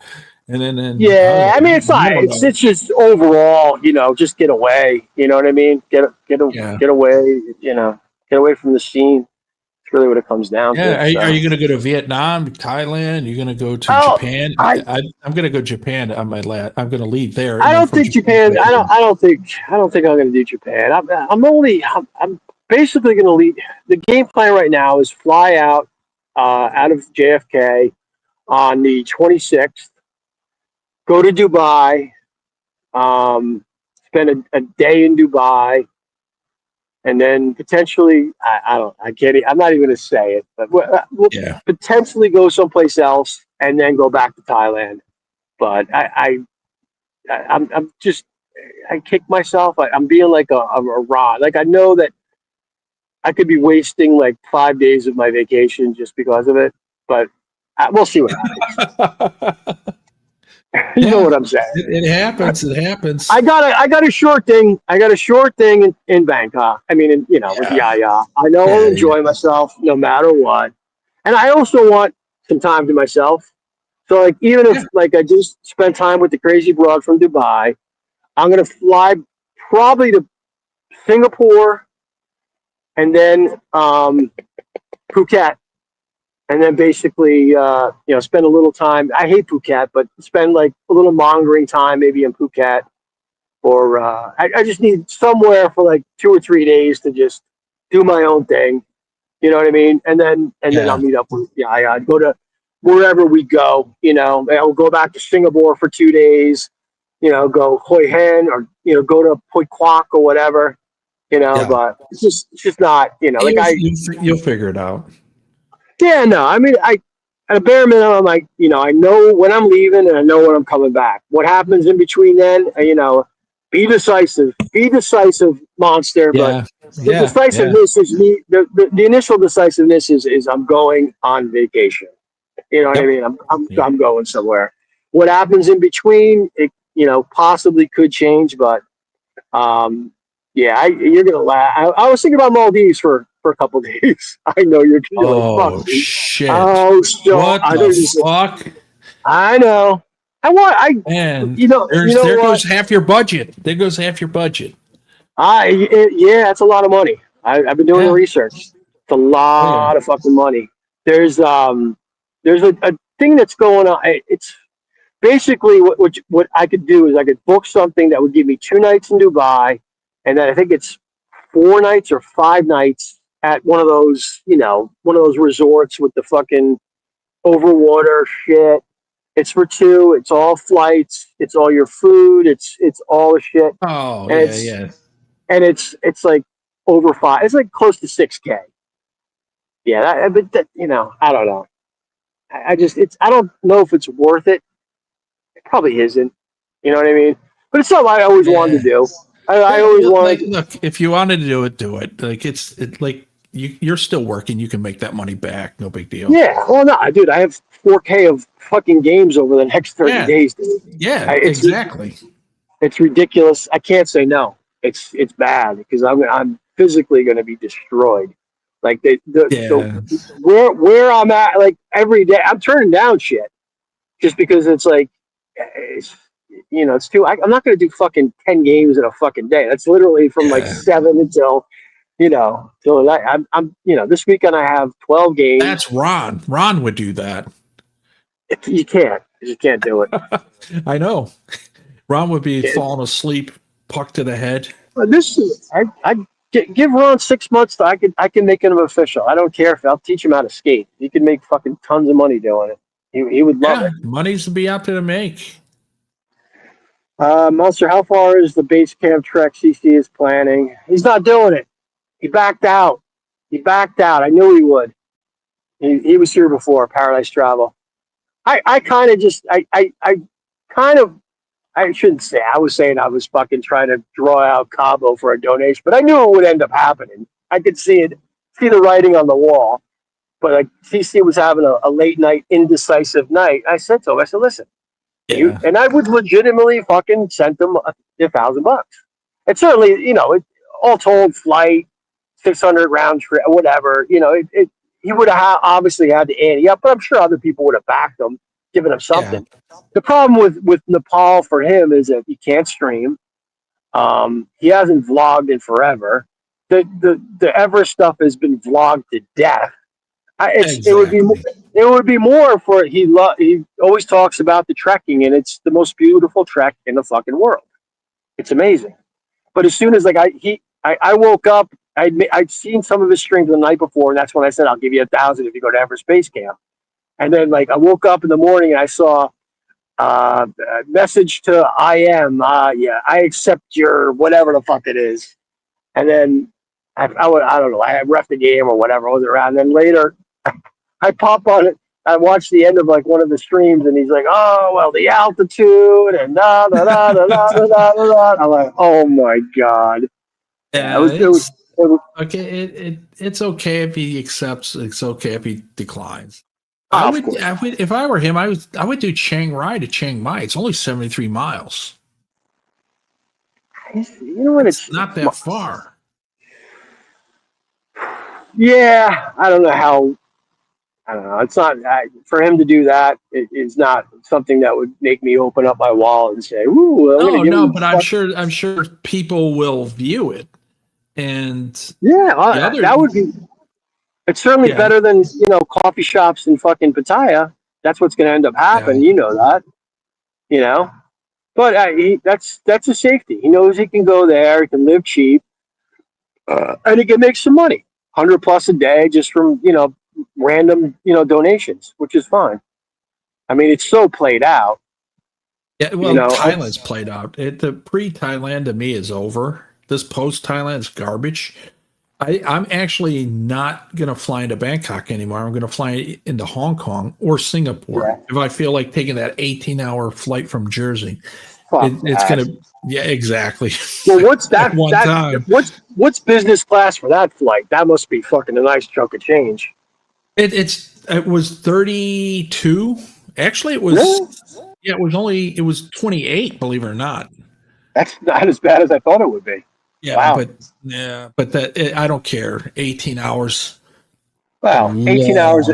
And then I was Yeah, I like, mean, it's "You not. don't know." It's just overall, just get away. You know what I mean? Yeah, Get away. Get away from the scene. It's really what it comes down yeah. to. Are So, you going to go to Vietnam, Thailand? You're going to go to oh, Japan? I I'm going to go to Japan on my last. I'm going to leave there, I and then don't from think Japan, Japan. go to I don't think I'm going to do Japan. I'm basically going to leave. The game plan right now is fly out of JFK on the 26th. Go to Dubai. Spend a day in Dubai, and then potentially I don't. I can't. I'm not even going to say it, but we'll yeah. potentially go someplace else and then go back to Thailand. But I'm just I kick myself. I'm being like a rod. Like I know that I could be wasting like 5 days of my vacation just because of it, but we'll see what happens. You know Yeah, what I'm saying? it happens. It happens. I got a short thing. I got a short thing in Bangkok. I mean, with Yeah, Yaya. I know I'll yeah, yeah, enjoy myself no matter what, and I also want some time to myself. So like even if yeah, like I just spent time with the crazy broad from Dubai, I'm gonna fly probably to Singapore and then Phuket, and then basically spend a little time. I hate Phuket, but spend like a little mongering time maybe in Phuket, or I just need somewhere for like 2 or 3 days to just do my own thing. You know what I mean? And then I'll yeah, meet up with I'd go to wherever we go. I'll go back to Singapore for 2 days. Go Hoi Hen or go to Hoi Quoc or whatever. yeah. But it's just not, like You'll figure it out. yeah, no, I mean, at a bare minimum, I know when I'm leaving and I know when I'm coming back. What happens in between then, be decisive, monster. But Yeah, the yeah. decisiveness is me. The initial decisiveness is I'm going on vacation. You know what I Yep. mean? Yep. I'm going somewhere. What happens in between, it possibly could change, but um, yeah, you're gonna laugh. I was thinking about Maldives for a couple of days. I know you're like fuck, Oh dude. shit! Oh, so What I know the you just. fuck, I know. man? You know There what? goes half your budget. There goes half your budget. Yeah, that's a lot of money. I've been doing the Yeah. research. It's a Oh yeah. lot of fucking money. There's a thing that's going on. It's basically what I could do is I could book something that would give me 2 nights in Dubai, and then I think it's 4 nights or 5 nights at one of those resorts with the fucking overwater shit. It's for two. It's all flights. It's all your food. It's all the shit, Oh and yeah, it's yeah. and it's like over five. It's like close to 6K. Yeah, but I don't know. I just I don't know if it's worth it. It probably isn't. You know what I mean? But it's something I always wanted Yeah. to do. I Well, always like, wanted. look, if you wanted to do it, do it. Like you're still working. You can make that money back. No big deal. Yeah. Well, no, dude, I have 4K of fucking games over the next 30 Yeah. days, dude. Yeah, It's exactly. it's ridiculous. I can't say no. It's bad because I'm physically going to be destroyed. Like Yeah. where I'm at, like every day, I'm turning down shit just because it's like, it's, it's too. I'm not going to do fucking 10 games in a fucking day. That's literally from like Yeah. 7 until till I'm this weekend I have 12 games. That's Ron. Ron would do that. You can't do it. I know. Ron would be It- falling asleep, puck to the head. This I give Ron 6 months. I can make him official. I don't care if I'll teach him how to skate. He can make fucking tons of money doing it. He would love Yeah, it. money's to be out there to make. Monster, how far is the base camp trek CC is planning? He's not doing it. He backed out. I knew he would. He was here before, Paradise Travel. I kind of just, I kind of, I shouldn't say, I was saying I was fucking trying to draw out Cabo for a donation, but I knew it would end up happening. I could see the writing on the wall. But like CC was having a late night, indecisive night. I said to him, I said, listen, Yeah. and I would legitimately fucking send them $1,000. And certainly, all told, flight, 600 round trip, whatever, he would have obviously had to ante up, but I'm sure other people would have backed him, given him something. The problem with Nepal for him is that he can't stream. He hasn't vlogged in forever. The Everest stuff has been vlogged to death. It would be more for he always talks about the trekking, and it's the most beautiful trek in the fucking world. It's amazing. But as soon as like I woke up, I'd seen some of his streams the night before, and that's when I said I'll give you 1,000 if you go to Everest Base Camp. And then like I woke up in the morning and I saw a message to yeah, I accept your whatever the fuck it is. And then I don't know, I ref the game or whatever was around. And then later I pop on it. I watched the end of like one of the streams, and he's like, "Oh well, the altitude and da da da da da da da da." I'm like, "Oh my god!" Yeah, it was okay. It's okay if he accepts. It's okay if he declines. of I would course. if I were him, I would do Chiang Rai to Chiang Mai. It's only 73 miles. You know what? It's not that far. Yeah, I don't know how. I don't know. It's not for him to do that. It is not something that would make me open up my wallet and say, "Ooh, No, but I'm sure people will view it, and yeah, that would be. It's certainly better than coffee shops in fucking Pattaya. That's what's going to end up happening. Yeah. You know that. But that's a safety. He knows he can go there. He can live cheap, and he can make some money. 100+ a day just from random donations, which is fine. I mean, it's so played out. Yeah, well, Thailand's played out. The pre-Thailand to me is over. This post-Thailand is garbage. I'm actually not going to fly into Bangkok anymore. I'm going to fly into Hong Kong or Singapore if I feel like taking that 18-hour flight from Jersey. It's going to, yeah, exactly. Well, what's that? What's business class for that flight? That must be fucking a nice chunk of change. It was 32. Actually, it was. Yeah, it was 28. Believe it or not. That's not as bad as I thought it would be. Yeah, wow. but I don't care. 18 hours. Wow, 18 hours.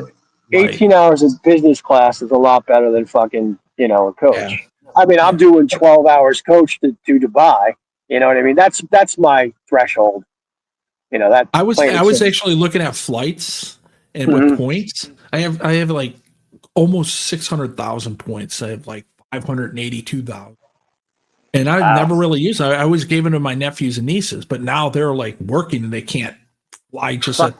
18 hours of business class is a lot better than fucking a coach. Yeah. I mean, I'm doing 12 hours coach to Dubai. You know what I mean? That's my threshold. That I was actually looking at flights and with points. I have like almost 600,000 points. I have like 582,000. And I've never really used it. I always gave it to my nephews and nieces, but now they're like working and they can't fly just at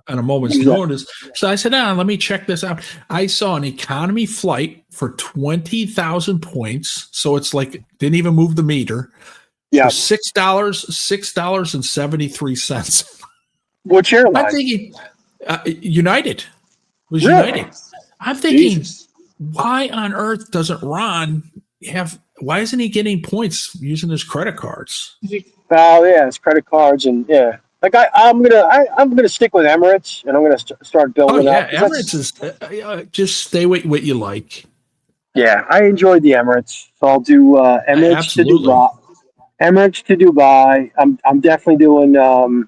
a moment's notice. So I said, let me check this out. I saw an economy flight for 20,000 points. So it's like, didn't even move the meter. Yeah. $6.73. Which airline? I'm thinking United. It was really? United. I'm thinking, why on earth doesn't Ron why isn't he getting points using his credit cards? Oh, yeah, his credit cards and yeah. Like I'm gonna stick with Emirates, and I'm gonna start Oh building yeah, up. Emirates is just stay with what you like. Yeah, I enjoyed the Emirates, so I'll do Emirates to Absolutely. Dubai. Emirates to Dubai. I'm definitely doing. I'll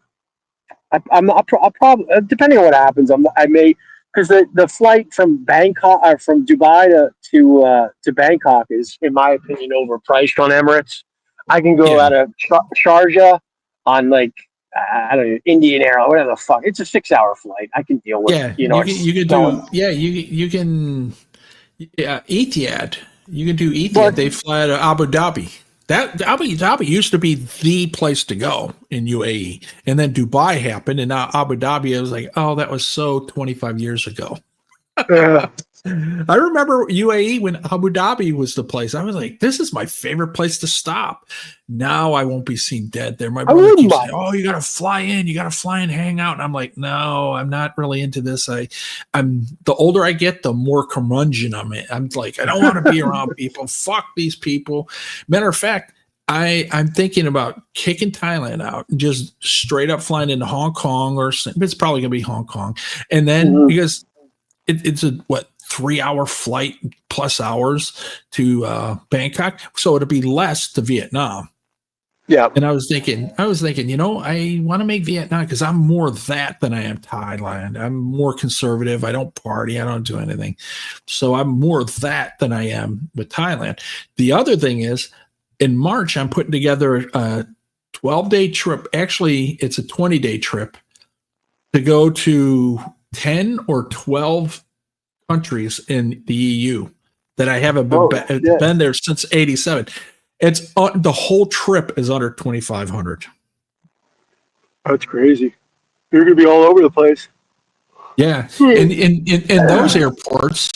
probably depending on what happens. I may because the flight from Bangkok or from Dubai to Bangkok is, in my opinion, overpriced on Emirates. I can go Yeah. out of Sharjah on like I don't know Indian Air or whatever the fuck. It's a 6 hour flight. I can deal with Yeah, it's you could going. do you can Etihad. You can do Etihad. But They fly to Abu Dhabi. That Abu Dhabi used to be the place to go in UAE, and then Dubai happened, and now Abu Dhabi. I was like, oh, that was so 25 years ago. uh, I remember UAE when Abu Dhabi was the place. I was like, this is my favorite place to stop. Now I won't be seen dead there. My I brother wouldn't keeps saying, mind. oh, you got to fly in. You got to fly and hang out. And I'm like, no, I'm not really into this. I'm the older I get, the more curmudgeon I'm like, I don't want to be around people. Fuck these people. Matter of fact, I'm thinking about kicking Thailand out and just straight up flying into Hong Kong, or it's probably gonna be Hong Kong. And then Mhm. because it's a what 3 hour flight plus hours to Bangkok, so it'll be less to Vietnam. Yeah. And I was thinking, I want to make Vietnam because I'm more that than I am Thailand. I'm more conservative. I don't party. I don't do anything. So I'm more that than I am with Thailand. The other thing is, in March, I'm putting together a 12-day trip. Actually, it's a 20-day trip to go to 10 or 12 countries in the EU that I haven't Oh shit. been there since '87. It's the whole trip is under 2,500. That's crazy. You're gonna be all over the place. Yeah, and in those airports,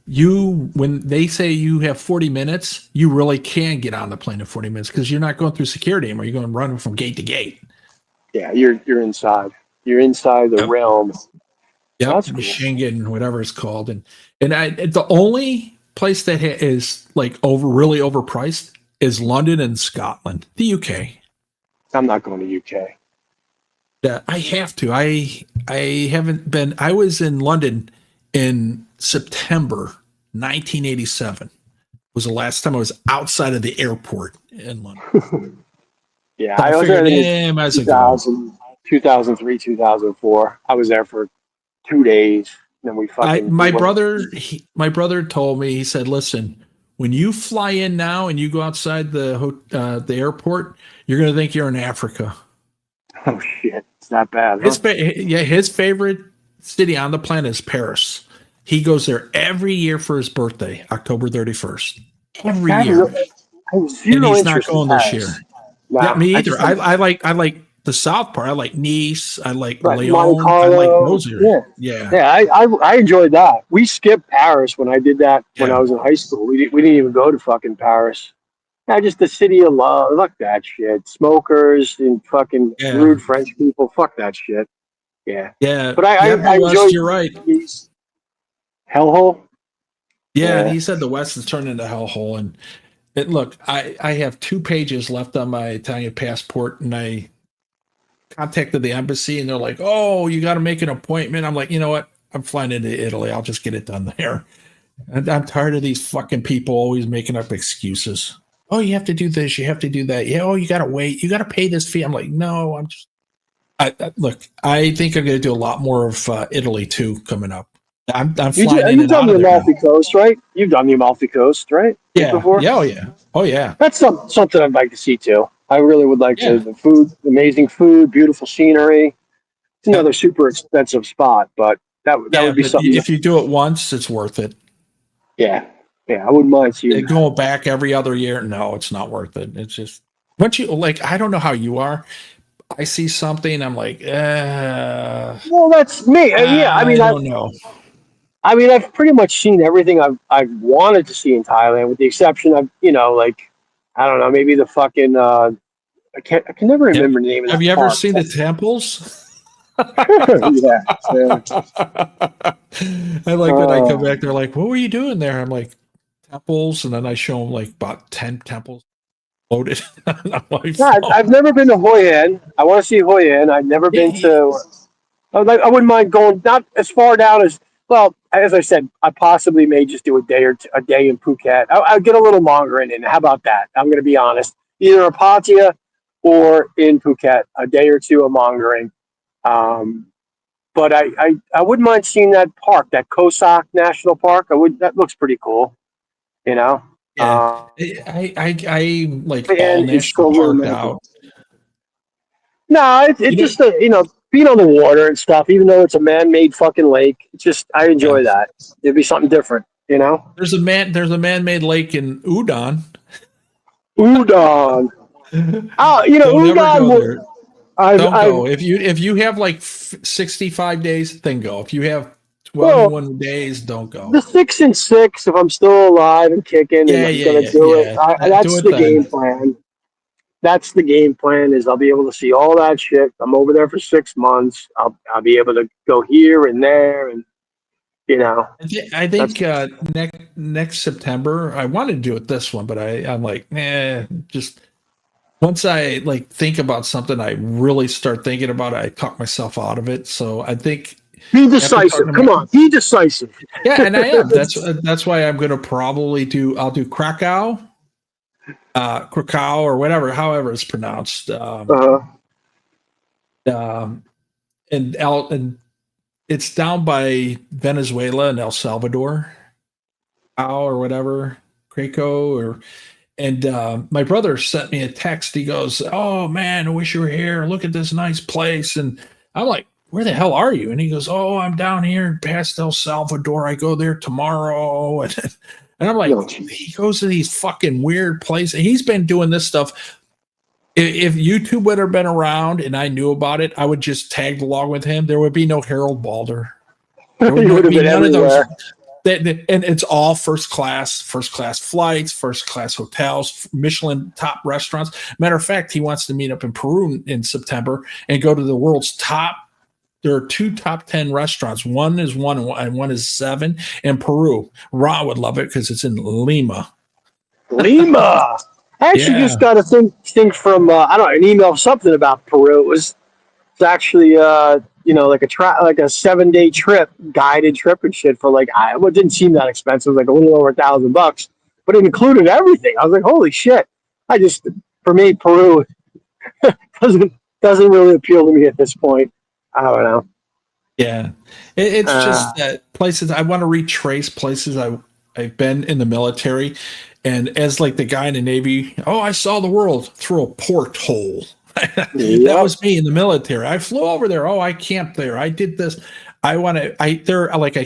you when they say you have 40 minutes, you really can get on the plane in 40 minutes because you're not going through security anymore. You're going running from gate to gate. Yeah, you're inside. You're inside the Yep. realm. Yep, That's cool. Schengen, whatever it's called, and the only place that is like really overpriced is London and Scotland, the UK. I'm not going to UK. Yeah, I have to. I haven't been. I was in London in September 1987. Was the last time I was outside of the airport in London. Yeah, So I I was there figured, in might as well go. 2003, 2004. I was there for 2 days. Then we went. My brother told me, he said, listen, when you fly in now and you go outside the airport, you're going to think you're in Africa. Oh shit, it's that bad, huh? His favorite city on the planet is Paris. He goes there every year for his birthday, October 31st. Every I year. have And zero he's not interest in going this year. Paris. Yeah, Nah, me I either. just I like the South part. I like Nice. I like right, Monte Lyon. I like Carlo. those areas. Yeah, Yeah. yeah. I enjoyed that. We skipped Paris when I did that when I Yeah. was in high school. We didn't even go to fucking Paris. Yeah, just the city of love. Fuck that shit. Smokers and fucking Yeah. rude French people. Fuck that shit. Yeah. Yeah. But Yeah. The I West, enjoyed you're right. these hellhole. Yeah. Yeah. He said the West has turned into hellhole. And look, I have 2 pages left on my Italian passport, and I contacted the embassy, and they're like, oh, you got to make an appointment. I'm like, you know what? I'm flying into Italy. I'll just get it done there. And I'm tired of these fucking people always making up excuses. Oh, you have to do this. You have to do that. Yeah. Oh, you got to wait. You got to pay this fee. I'm like, no, look, I think I'm going to do a lot more of Italy too coming up. I'm flying in You've and done out the of there now. Amalfi Coast, right? You've done the Amalfi Coast, right? Yeah. Before? Yeah. Oh, yeah. Oh, yeah. That's something I'd like to see too. I really would like to. Yeah. The food, amazing food, beautiful scenery. It's Yeah. another super expensive spot, but that Yeah. would be But something. if you do it once, it's worth it. Yeah, yeah, I wouldn't mind seeing that. Going back every other year, no, it's not worth it. It's just, once you like, I don't know how you are. I see something, I'm like, Well, that's me. Yeah, I don't know. I've pretty much seen everything I've wanted to see in Thailand, with the exception of like I don't know, maybe the fucking I can never Have, remember the name of have that you ever park. seen the temples? Yeah, yeah. I like when I come back, they're like, what were you doing there? I'm like, temples. And then I show them like about 10 temples. loaded on my No, phone. I've never been to Hoi An. I want to see Hoi An. I've never been to. I wouldn't mind going not as far down as well. As I said, I possibly may just do a day in Phuket. I'll get a little longer in it. How about that? I'm going to be honest. Either a Pattaya or in Phuket, a day or two of mongering. Um, but I wouldn't mind seeing that park, that Kosak National Park. I would. That looks pretty cool. You know. Yeah, I like all And it's national still park romantic. out. No, You it's know, just being on the water and stuff. Even though it's a man-made fucking lake, it's just I yeah. enjoy that. It'd be something different, you know. There's a man-made lake in Udon. Udon. Oh, Don't ever udon. go there. Don't I've go. If you have like 65 days, then go. If you have well 21 days, don't go. the 6 and 6. If I'm still alive and kicking, and Yeah, I'm yeah, gonna yeah, do it, yeah. Do that's it the game then. plan. That's the game plan. Is I'll be able to see all that shit. I'm over there for 6 months. I'll be able to go here and there, and you know I that's think next September. I wanted to do it this one, but I'm like, just once I like think about something, I really start thinking about it. I talk myself out of it. So I think be after talking decisive. to Come my on, be decisive. yeah, and I am. That's why I'm going to probably do. I'll do Krakow, Krakow, or whatever, however it's pronounced. Uh, Um, and it's down by Venezuela and El Salvador, or whatever, Craco, or and my brother sent me a text. He goes, "Oh man, I wish you were here. Look at this nice place." And I'm like, "Where the hell are you?" And he goes, "Oh, I'm down here past El Salvador. I go there tomorrow." And I'm like, no, geez. he goes to these fucking weird places. He's been doing this stuff. If YouTube would have been around and I knew about it, I would just tag along with him. There would be no Harold Balder. There You would would have be been none of those. everywhere. And it's all first class flights, first class hotels, Michelin top restaurants. Matter of fact, he wants to meet up in Peru in September and go to the world's top. There are two top 10 restaurants. One is 1 and one is 7 in Peru. Ra would love it because it's in Lima. Lima. I actually Yeah. just got a thing from I don't know, an email something about Peru. It's actually like like a 7 day trip, guided trip and shit for like it didn't seem that expensive, like a little over $1,000, but it included everything. I was like, holy shit! For me, Peru doesn't doesn't really appeal to me at this point. I don't know. Yeah. It's Uh, just that places I want to retrace places I've been in the military. And as like the guy in the Navy, oh, I saw the world through a porthole. That yep. was me in the military. I flew over there. Oh, I camped there. I did this. I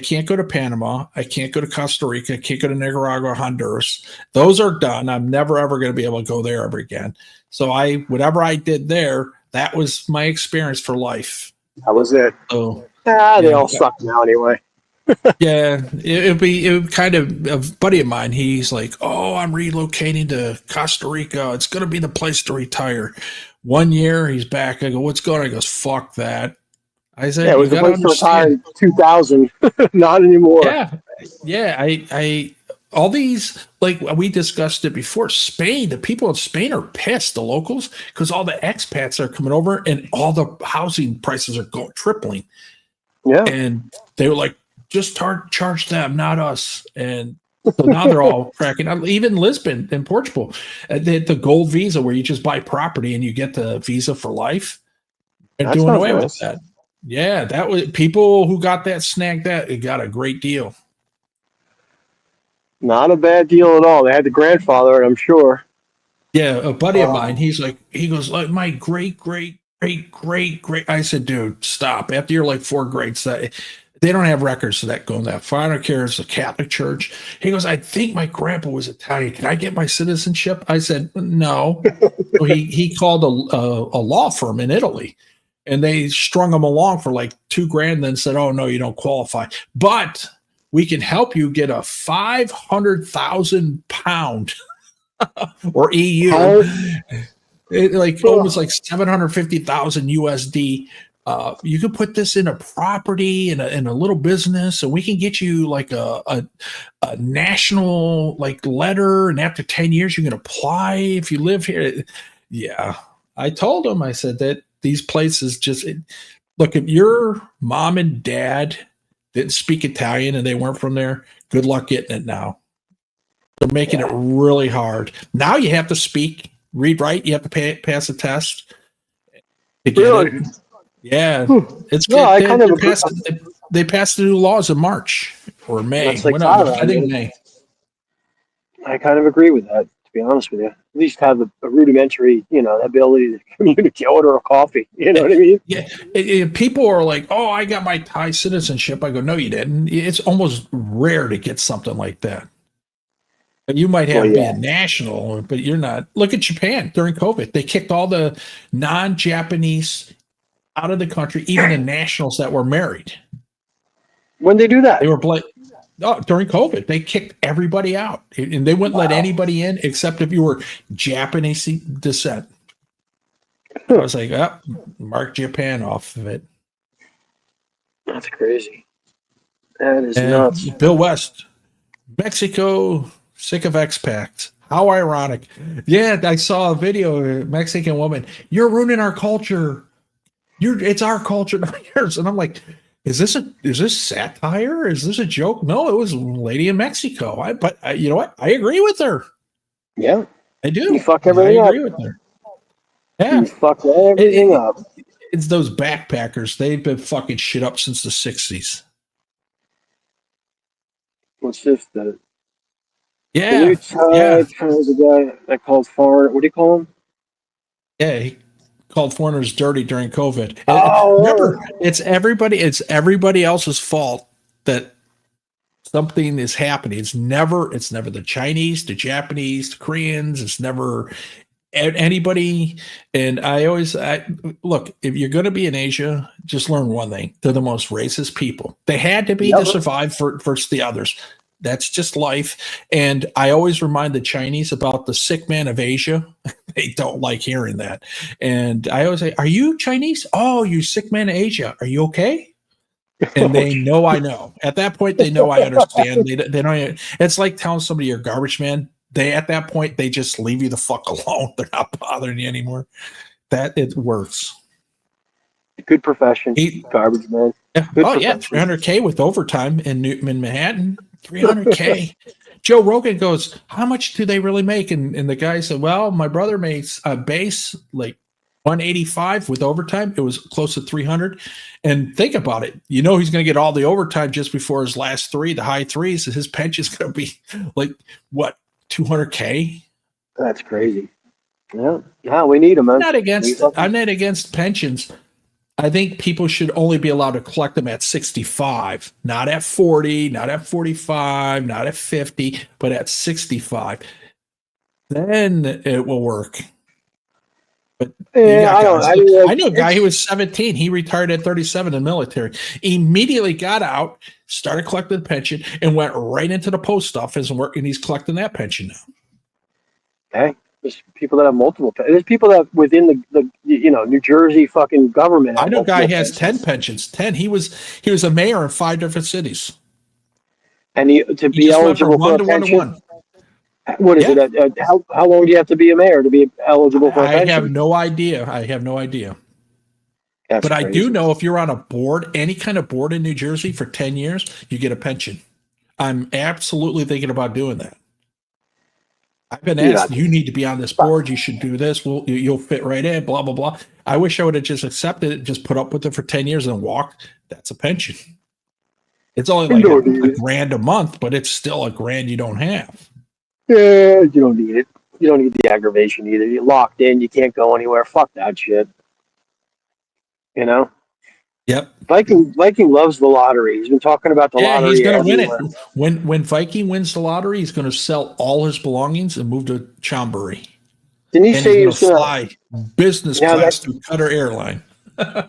can't go to Panama. I can't go to Costa Rica. I can't go to Nicaragua, Honduras. Those are done. I'm never ever going to be able to go there ever again. So whatever I did there, that was my experience for life. That was it. So They yeah, all suck now anyway. yeah, it would kind of a buddy of mine. He's like, "Oh, I'm relocating to Costa Rica. It's going to be the place to retire." 1 year, he's back. I go, "What's going on?" He goes, "Fuck that." I Yeah, said, it "You was the got to place to retire understand." in 2000. Not anymore. Yeah, yeah. I all these like we discussed it before. Spain, the people in Spain are pissed. The locals because all the expats are coming over and all the housing prices are going tripling. Yeah. And they were like, just charge them, not us. And so now they're all cracking up. Even Lisbon in Portugal, the gold visa where you just buy property and you get the visa for life. They're That doing sounds away with nice. that. Yeah, that was people who got that snagged that it got a great deal. Not a bad deal at all. They had the grandfather, I'm sure. Yeah, a buddy of mine, Um, he goes like my great. I said, dude, stop. After you're like 4 grades, they don't have records of that going that far. I don't care. It's a Catholic church. He goes, I think my grandpa was Italian. Can I get my citizenship? I said, no. So he called a law firm in Italy, and they strung him along for like $2,000. Then said, oh no, you don't qualify, but we can help you get a 500,000 pound or EU, how, like almost like 750,000 USD you could put this in a property in a little business, and we can get you like a national like letter, and after 10 years you can apply if you live here. Yeah, I told him, I said that these places just look, if your mom and dad didn't speak Italian and they weren't from there, good luck getting it now. They're making it really hard. Now you have to speak, read, write. You have to pass a test to get it. Yeah, it's No, I kind of they passed the new laws in March or May. That's like I think May. I kind of agree with that, to be honest with you. At least have a rudimentary, ability to communicate, order a coffee. You know what I mean? Yeah. People are like, "Oh, I got my Thai citizenship." I go, "No, you didn't." It's almost rare to get something like that. You might have to be a national, but you're not. Look at Japan during COVID. They kicked all the non-Japanese out of the country, even the nationals that were married. When they do that? They were during COVID. They kicked everybody out, and they wouldn't let anybody in except if you were Japanese descent. I was like, mark Japan off of it. That's crazy. That is nuts. Bill West, Mexico, sick of expats. How ironic. Yeah, I saw a video of a Mexican woman. You're ruining our culture. It's our culture, not yours. And I'm like, is this satire? Is this a joke? No, it was a lady in Mexico. But you know what? I agree with her. Yeah, I do. You fuck everything up. I agree with her. Yeah, you fuck everything up. It's those backpackers. They've been fucking shit up since the 60s. What's this? The new There's a guy that called foreign. What do you call him? Yeah, he called foreigners dirty during COVID. Remember, it's everybody else's fault that something is happening. It's never the Chinese, the Japanese, the Koreans. It's never anybody. And I look, if you're going to be in Asia, just learn one thing: they're the most racist people. They had to be to survive versus the others. That's just life. And I always remind the Chinese about the sick man of Asia. They don't like hearing that. And I always say, "Are you Chinese? Oh, you sick man of Asia. Are you okay?" And they know I know. At that point, they know I understand. They don't. It's like telling somebody you're garbage man. At that point, they just leave you the fuck alone. They're not bothering you anymore. That it works. Good profession. Garbage man. Yeah. Oh yeah, $300K with overtime in Manhattan. $300K. Joe Rogan goes, "How much do they really make?" And the guy said, "Well, my brother makes a base like 185 with overtime. It was close to 300. And think about it. He's going to get all the overtime just before his last three, the high threes. His pension's going to be like what, 200K? That's crazy. Yeah, we need them. I'm not against pensions. I think people should only be allowed to collect them at 65, not at 40, not at 45, not at 50, but at 65. Then it will work. But I know a guy who was 17. He retired at 37 in the military. Immediately got out, started collecting the pension, and went right into the post office and he's collecting that pension now. Okay. There's people that have multiple. There's people that within the New Jersey fucking government. I know a guy has 10 pensions. 10. He was a mayor in 5 different cities. And to be eligible for a pension. What is it? How long do you have to be a mayor to be eligible for a pension? I have no idea. That's but crazy. I do know if you're on a board, any kind of board in New Jersey for 10 years, you get a pension. I'm absolutely thinking about doing that. I've been asked, you need to be on this board. You should do this. You'll fit right in, blah, blah, blah. I wish I would have just accepted it, just put up with it for 10 years and walked. That's a pension. It's only like a grand a month, but it's still a grand you don't have. Yeah, you don't need it. You don't need the aggravation either. You're locked in. You can't go anywhere. Fuck that shit. Yep. Viking loves the lottery. He's been talking about the lottery. He's going to win it. When Viking wins the lottery, he's going to sell all his belongings and move to Chonburi. Didn't he say he was going to fly business class through Qatar Airline?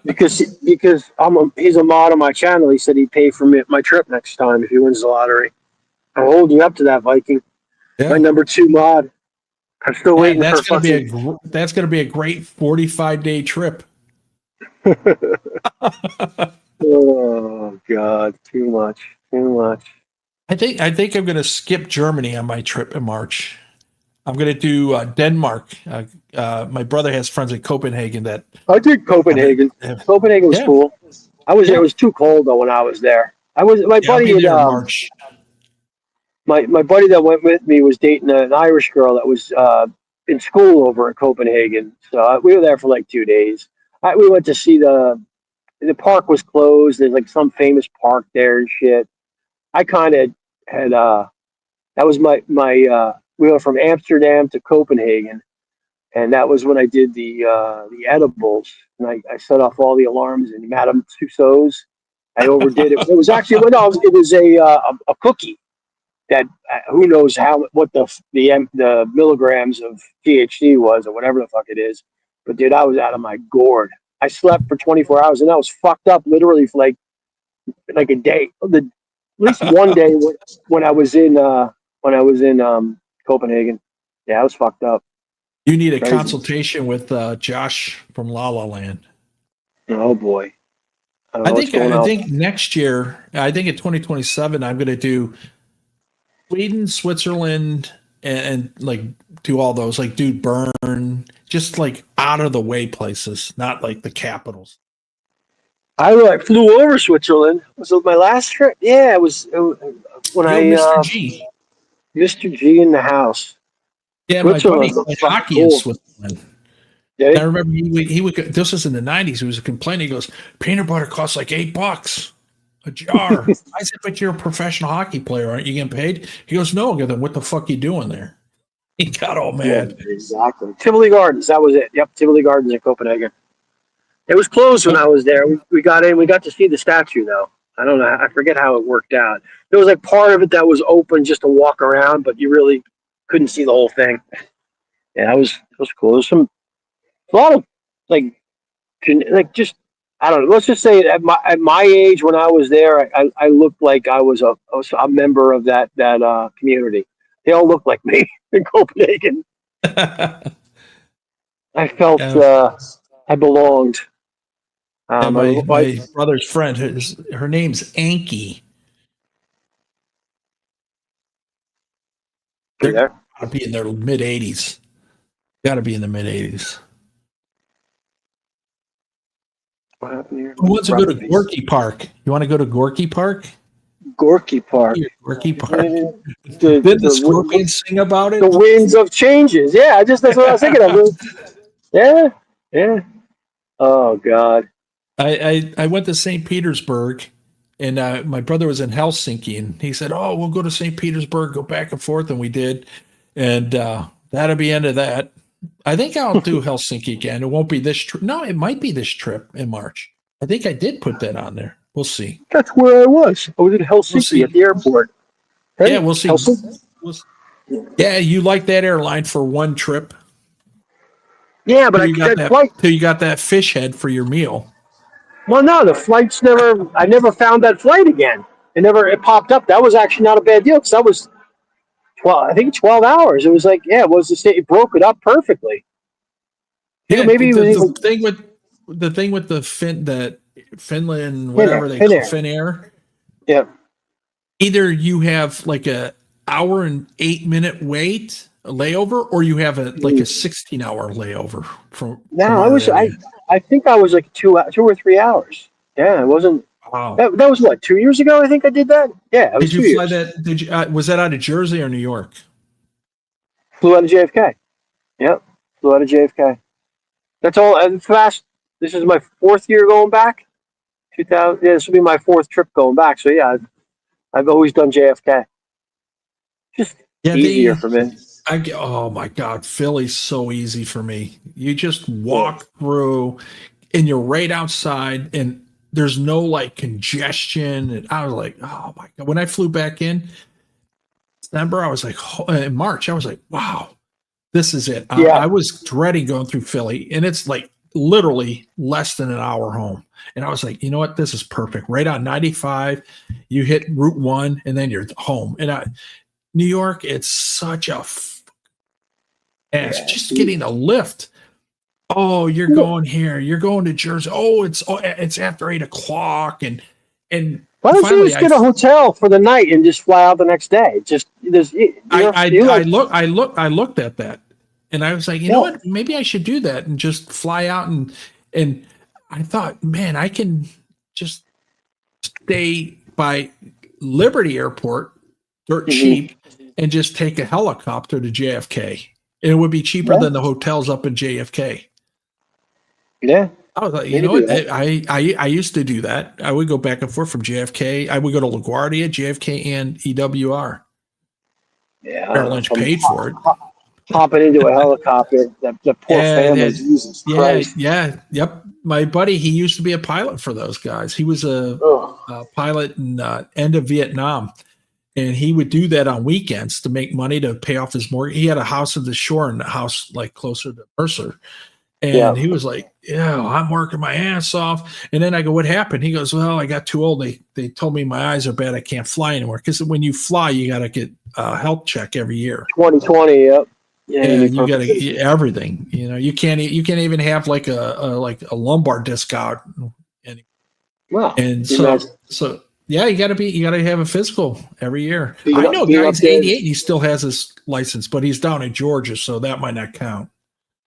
because he's a mod on my channel. He said he'd pay for my trip next time if he wins the lottery. I'm holding you up to that, Viking. Yeah. My number 2 mod. I'm still waiting that's going to be a great 45-day trip. Oh God, too much, too much. I think I'm going to skip Germany on my trip in March. I'm going to do Denmark. My brother has friends in Copenhagen that I did Copenhagen. Copenhagen was yeah, cool. I was there. It yeah, was too cold though when I was there. I was my yeah. I'll buddy be had there in March. my buddy that went with me was dating an Irish girl that was in school over in Copenhagen. So we were there for like 2 days. We went to see the park was closed. There's like some famous park there and shit. I kind of had that was my we went from Amsterdam to Copenhagen, and that was when I did the edibles, and I set off all the alarms in Madame Tussauds. I overdid it. It was actually well, no, it was a cookie that who knows how what the milligrams of THC was or whatever the fuck it is. But dude, I was out of my gourd. I slept for 24 hours and I was fucked up literally for like a day. At least one day when I was in Copenhagen. Yeah, I was fucked up. You need a Crazy. consultation with Josh from La La Land. Oh boy. I don't I know what's think going I on. think next year, I think in 2027, I'm going to do Sweden, Switzerland, and like do all those, like do Bern, just like out of the way places, not like the capitals. I like flew over Switzerland. Was it my last trip? Yeah, it was when Yo, I Mr. G. Mr. G in the house. Yeah, my buddy Switzerland looks played fucking hockey in cool. Switzerland. Did And I he? remember he would. This was in the '90s. He was complaining. He goes, "Peanut butter costs like $8 a jar." I said, "But you're a professional hockey player, aren't you getting paid?" He goes, "No." I go, "Then what the fuck you doing there?" He got all Yeah, mad. exactly. Tivoli Gardens. That was it. Yep, Tivoli Gardens in Copenhagen. It was closed when I was there. We got in. We got to see the statue though. I don't know. I forget how it worked out. There was like part of it that was open just to walk around, but you really couldn't see the whole thing. Yeah, that was cool. There's a lot of like just I don't know. Let's just say at my age when I was there, I looked like I was a member of that community. They all looked like me in Copenhagen. I felt Yeah, I belonged. and I, I, my brother's friend, her name's Anki. you They're there? got to be in their mid 80s. Got to be in the mid 80s. What happened here? Who wants to go to Rubber piece. Gorky Park? You want to go to Gorky Park? Gorky Park. Here, Gorky Park. The, Didn't the the Scorpions sing about the it? winds of changes. Yeah, that's what I was thinking of. Yeah, yeah. Oh God. I went to St. Petersburg, and my brother was in Helsinki, and he said, "Oh, we'll go to St. Petersburg, go back and forth," and we did, and that'll be end of that. I think I'll do Helsinki again. It won't be this trip. No, it might be this trip in March. I think I did put that on there. We'll see. That's where I was. I was in We'll Helsinki at see. the airport. Yeah, Hey, we'll see. Helsinki. We'll see. Yeah, you like that airline for one trip Yeah, but till you got that flight. that fish head for your meal. Well, no, the flights never. I never found that flight again. It popped up. That was actually not a bad deal because that was 12. I think 12 hours. It was like yeah, it was the state. It broke it up perfectly. I think Yeah, maybe it was the even thing with the Finland, Finnair. whatever they call Finnair. Finnair, Yeah. either you have like a hour and 8 minute wait layover, or you have like a 16-hour layover from No, I our was. area. I think I was like 2 or 3 hours. Yeah, it wasn't. Wow. That was what 2 years ago. I think I did that. Yeah, it was Did you two fly years. that? Did you was that out of Jersey or New York? Flew out of JFK. Yep, flew out of JFK. That's all. And fast. This is my fourth year going back. 2000. Yeah, this will be my fourth trip going back. So yeah, I've always done JFK. Just Yeah, easier for me. oh my God, Philly's so easy for me. You just Yeah. walk through and you're right outside and there's no like congestion. And I was like, oh my God. When I flew back in December, I was like, in March, I was like, wow, this is it. Yeah. I was dreading going through Philly and it's like literally less than an hour home. And I was like, you know what? This is perfect. Right on 95, you hit Route 1 and then you're home. And New York, it's such a ass. Yeah. Just getting a lift oh, you're going here, you're going to Jersey. Oh, it's after 8 o'clock, and Why don't you finally just get a hotel for the night and just fly out the next day? Just you're like I looked at that, and I was like, you know yeah. what? Maybe I should do that and just fly out and I thought, man, I can just stay by Liberty Airport, dirt Mhm. cheap, and just take a helicopter to JFK. And it would be cheaper Yeah. than the hotels up in JFK. Yeah. I was like, You you can know do what? that. I used to do that. I would go back and forth from JFK. I would go to LaGuardia, JFK, and EWR. Merrill Yeah. Lynch From paid for it. hopping into a helicopter. That poor family. Jesus Christ. Yep. My buddy, he used to be a pilot for those guys. He was Ugh. a pilot in end of Vietnam, and he would do that on weekends to make money to pay off his mortgage. He had a house at the shore and a house like closer to Mercer. Yeah. And he was like, yeah, I'm working my ass off. And then I go, what happened? He goes, well, I got too old. They told me my eyes are bad. I can't fly anymore. Because when you fly, you got to get a health check every year. 2020. Yep. Yeah. You And need you got to perfect get everything. You can't even have like a lumbar disc out. And, Wow. and so yeah, you got to have a physical every year. I know being up guy's there. 88 and he still has his license, but he's down in Georgia, so that might not count.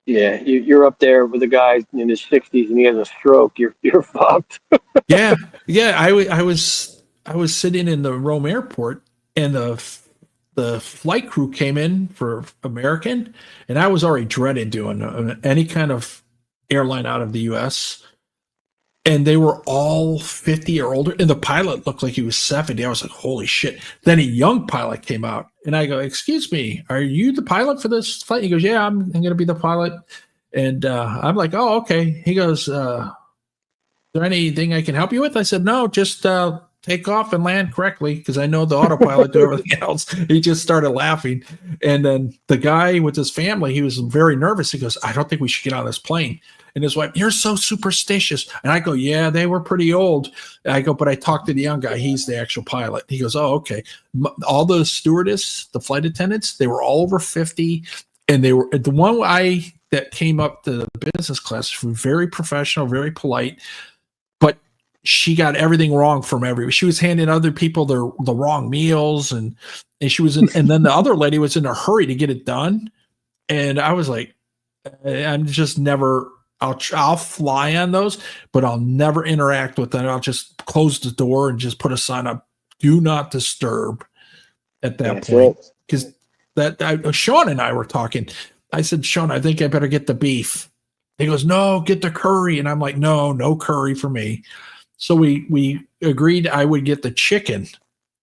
Yeah, you're up there with a guy in his 60s and he has a stroke. You're fucked. Yeah. I was sitting in the Rome airport, and the flight crew came in for American, and I was already dreading doing any kind of airline out of the U.S. And they were all 50 or older, and the pilot looked like he was 70. I was like, holy shit. Then a young pilot came out, and I go, excuse me, are you the pilot for this flight? He goes, yeah, I'm going to be the pilot. And I'm like, oh, okay. He goes, is there anything I can help you with? I said, no, just take off and land correctly, because I know the autopilot do everything else. He just started laughing. And then the guy with his family, he was very nervous. He goes, I don't think we should get on this plane. And his wife, you're so superstitious. And I go, yeah, they were pretty old. And I go, but I talked to the young guy. He's the actual pilot. He goes, oh, okay. All the stewardess, the flight attendants, they were all over 50. And they were the one that came up to the business class, very professional, very polite. But she got everything wrong from everywhere. She was handing other people the wrong meals, and she was in, and then the other lady was in a hurry to get it done. And I was like, I'm just never. I'll fly on those, but I'll never interact with them. I'll just close the door and just put a sign up, "Do not disturb." At that point, because Sean and I were talking. I said, Sean, I think I better get the beef. He goes, no, get the curry. And I'm like, no curry for me. So we agreed I would get the chicken.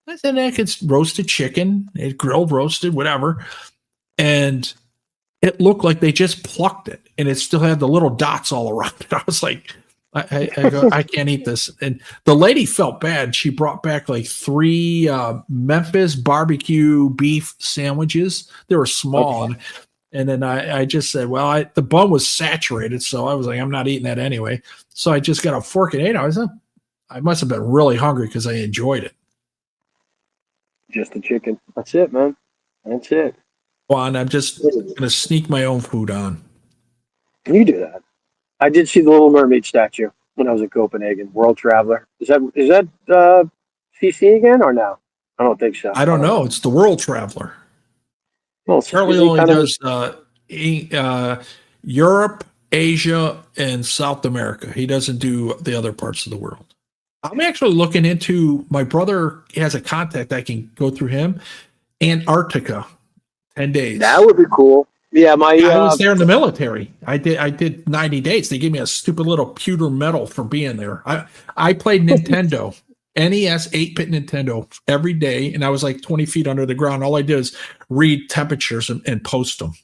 I said, heck, it's roasted chicken, it grilled, roasted, whatever. And it looked like they just plucked it, and it still had the little dots all around it. I was like, I go, I can't eat this. And the lady felt bad. She brought back like 3 Memphis barbecue beef sandwiches. They were small. Okay. And then I just said, well, the bun was saturated. So I was like, I'm not eating that anyway. So I just got a fork and ate it. I must have been really hungry because I enjoyed it. Just the chicken. That's it, man. That's it. Well, and I'm just going to sneak my own food on. You do that. I did see the Little Mermaid statue when I was in Copenhagen. World Traveler. Is that CC again or no? I don't think so. I don't know. It's the World Traveler. Well, Charlie only does Europe, Asia, and South America. He doesn't do the other parts of the world. I'm actually looking into, my brother has a contact. I can go through him. Antarctica, 10 days. That would be cool. Yeah, I was there in the military. I did 90 days. They gave me a stupid little pewter medal for being there. I played Nintendo. NES 8-bit Nintendo every day, and I was like 20 feet under the ground. All I did is read temperatures and post them.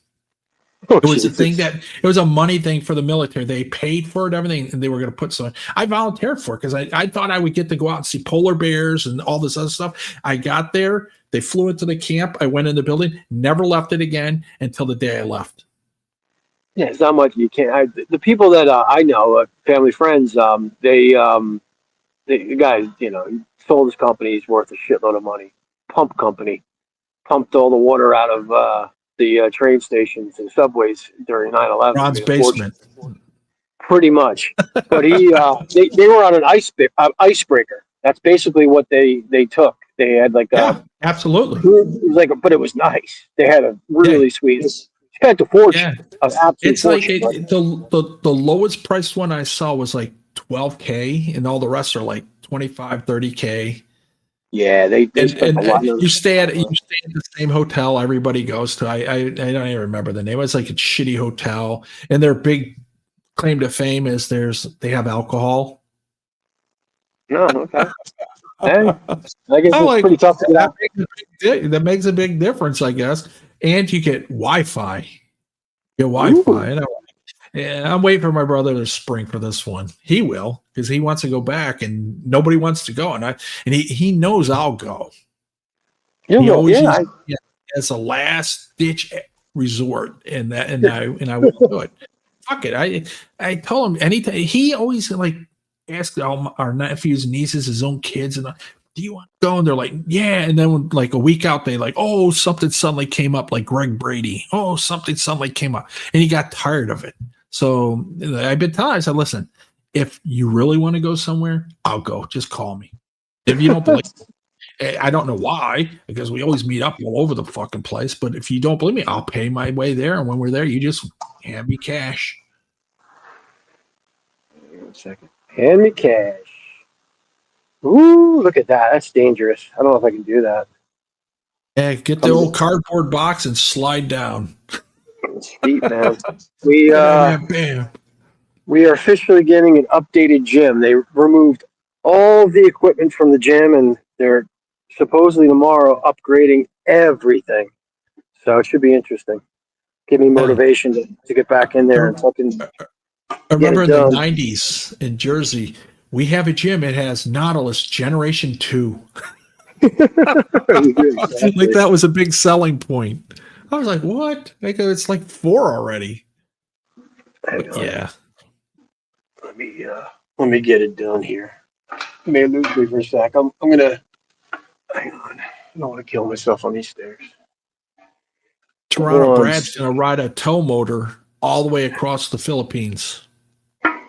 It was a thing it was a money thing for the military. They paid for it, everything, and they were going to put some. I volunteered for it because I thought I would get to go out and see polar bears and all this other stuff. I got there. They flew into the camp. I went in the building, never left it again until the day I left. Yeah, it's not much you can't. The people that I know, family, friends, the guy, sold his company. He's worth a shitload of money. Pump company. Pumped all the water out of the train stations and subways during 9/11. I Ron's mean, basement. unfortunately, pretty much. But they were on an icebreaker. That's basically what they took. They had like Yeah, a absolutely. it was like, but it was nice. They had a Yeah, really sweet. Spent a fortune, yeah. an absolute It's like fortune. But the lowest priced one I saw was like 12K, and all the rest are like 25, 30K. yeah, they spent a And lot of. you stay at the same hotel everybody goes to. I don't even remember the name. It's like a shitty hotel, and their big claim to fame is they have alcohol. No, okay. Hey, I guess I'm it's like, pretty tough to get out. that makes a big difference, I guess. And you get Wi-Fi. Get Wi-Fi. Ooh, And I'm waiting for my brother to spring for this one. He will, because he wants to go back, and nobody wants to go. And he knows I'll go. you He go. always Yeah, uses it as a last ditch resort, and I will do it. Fuck it. I told him anytime. He always like asked all our nephews, nieces, his own kids, and do you want to go? And they're like, yeah. And then when, like a week out, they like, oh, something suddenly came up, like Greg Brady. Oh, something suddenly came up, and he got tired of it. So I've been telling. I said, listen, if you really want to go somewhere, I'll go. Just call me. If you don't believe, I don't know why, because we always meet up all over the fucking place. But if you don't believe me, I'll pay my way there. And when we're there, you just hand me cash. one second. Hand me cash. Ooh, look at that. That's dangerous. I don't know if I can do that. Yeah, get the old cardboard box and slide down. Steep, man. We Bam, bam. we are officially getting an updated gym. They removed all the equipment from the gym, and they're supposedly tomorrow upgrading everything. So it should be interesting. Give me Yeah. motivation to get back in there and fucking I get remember it in the done. 90s in Jersey, we have a gym. It has Nautilus Generation 2. Like that was a big selling point. I was like, what? Like, it's like 4 already. Hang on. Yeah. Let me get it done here. You may lose me for a sec. I'm gonna hang on. I don't want to kill myself on these stairs. Toronto Brad's going to ride a tow motor all the way across the Philippines.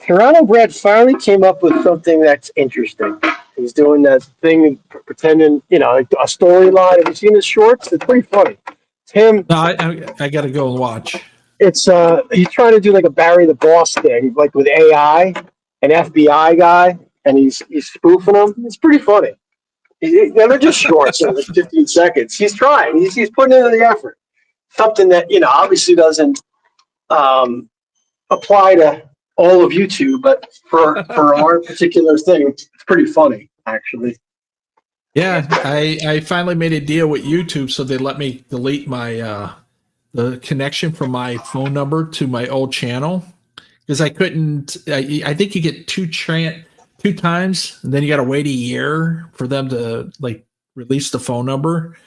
Toronto Brad finally came up with something that's interesting. He's doing that thing, pretending, like a storyline. Have you seen his shorts? It's pretty funny. It's him. No, I got to go and watch. It's he's trying to do like a Barry the Boss thing, like with AI, an FBI guy, and he's spoofing them. It's pretty funny. They're just shorts, like 15 seconds. He's trying. He's putting in the effort. Something that obviously doesn't apply to all of YouTube, but for our particular thing, it's pretty funny, actually. Yeah, I finally made a deal with YouTube, so they let me delete my the connection from my phone number to my old channel because I couldn't. I think you get two times, and then you got to wait a year for them to like release the phone number.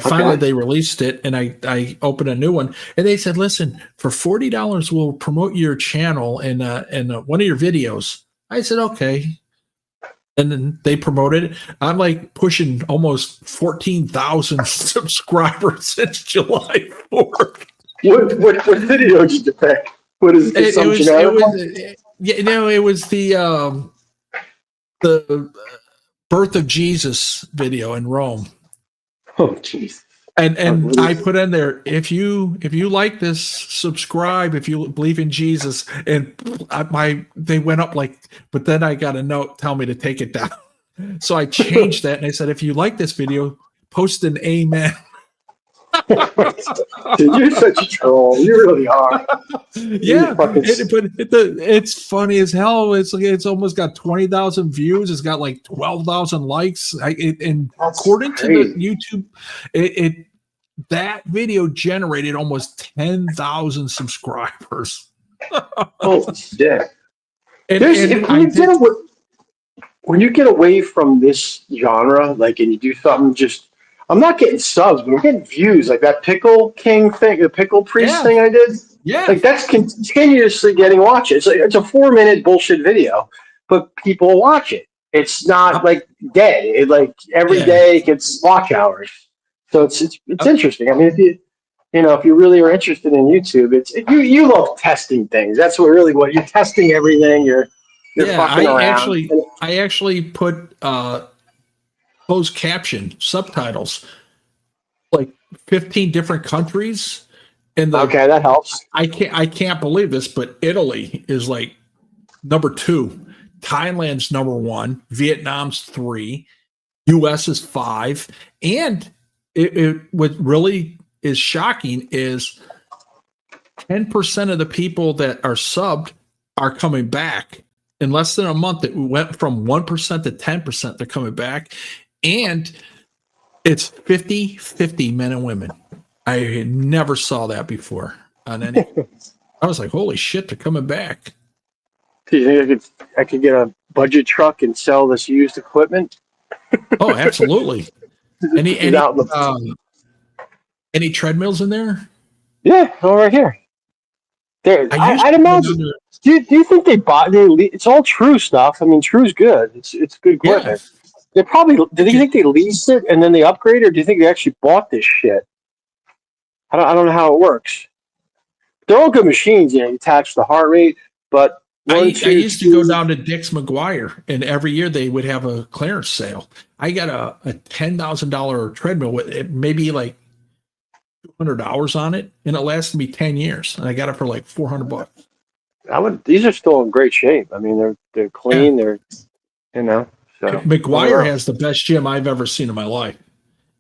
Finally, they released it, and I opened a new one, and they said, "Listen, for $40, we'll promote your channel and one of your videos." I said, "Okay." And then they promoted it. I'm like pushing almost 14,000 subscribers since July 4th. What video did you pick? What is it? It was the birth of Jesus video in Rome. Oh, jeez. And I put in there, if you like this, subscribe if you believe in Jesus. And they went up but then I got a note tell me to take it down. So I changed that and I said, if you like this video, post an amen. Dude, you're such a troll. You really are. Yeah, it's funny as hell. It's almost got 20,000 views. It's got like 12,000 likes. And according to the YouTube, that video generated almost 10,000 subscribers. Oh, shit! When you get away from this genre, and you do something, I'm not getting subs, but I'm getting views. Like that Pickle King thing, the Pickle Priest thing I did. Yeah. Like that's continuously getting watches. It's a 4-minute bullshit video, but people watch it. It's not dead. It every day it gets watch hours. So it's interesting. I mean, if you really are interested in YouTube, you love testing things. That's what you're testing everything. You're Yeah, fucking around. I actually put closed caption subtitles, like 15 different countries. And Okay, that helps. I can't believe this, but Italy is like number 2, Thailand's number 1, Vietnam's 3, US is 5, and what really is shocking is 10% of the people that are subbed are coming back. In less than a month, it went from 1% to 10%. They're coming back. And it's 50-50 men and women. I never saw that before on any. I was like, holy shit, they're coming back. Do you think I could get a budget truck and sell this used equipment? Oh, absolutely. Any Without any treadmills in there? Yeah, right here. There, I used I'd to go imagine. down there. Do you think they bought? It's all true stuff. I mean, True's good. It's good Yeah. equipment. They probably. Do you think they leased it and then they upgraded, or do you think they actually bought this shit? I don't know how it works. They're all good machines. You attach the heart rate, but I one, two, used to go down to Dick's McGuire, and every year they would have a clearance sale. I got a $10,000 treadmill with it, maybe like 200 hours on it, and it lasted me 10 years. And I got it for like $400. These are still in great shape. I mean, they're clean. They're So McGuire has the best gym I've ever seen in my life.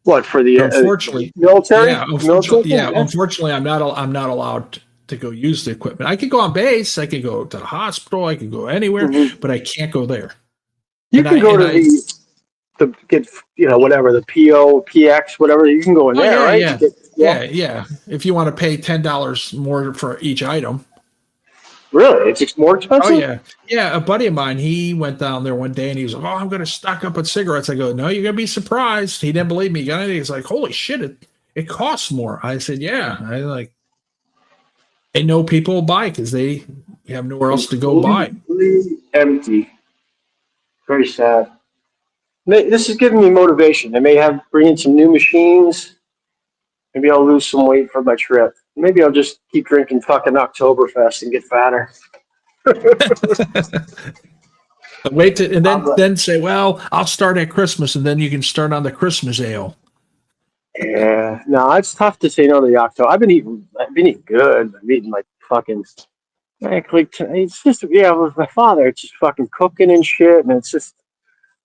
What for the unfortunately military? Yeah, unfortunately, I'm not allowed to go use the equipment. I could go on base. I could go to the hospital. I could go anywhere, but I can't go there. You can go to get whatever the PO PX whatever. You can go in there, right? Yeah. If you want to pay $10 more for each item. Really? It's more expensive? Oh, yeah. A buddy of mine, he went down there one day and he was like, oh, I'm going to stock up on cigarettes. I go, no, you're going to be surprised. He didn't believe me. He's like, holy shit, it costs more. I said, yeah. I know people will buy because they have nowhere else to go buy. Empty. Very sad. This is giving me motivation. They may bring in some new machines. Maybe I'll lose some weight for my trip. Maybe I'll just keep drinking fucking Oktoberfest and get fatter. Wait and then say, well, I'll start at Christmas, and then you can start on the Christmas ale. Yeah, no, it's tough to say no to the Oktober. I've been eating good. I'm eating like fucking. It's just with my father. It's just fucking cooking and shit, and it's just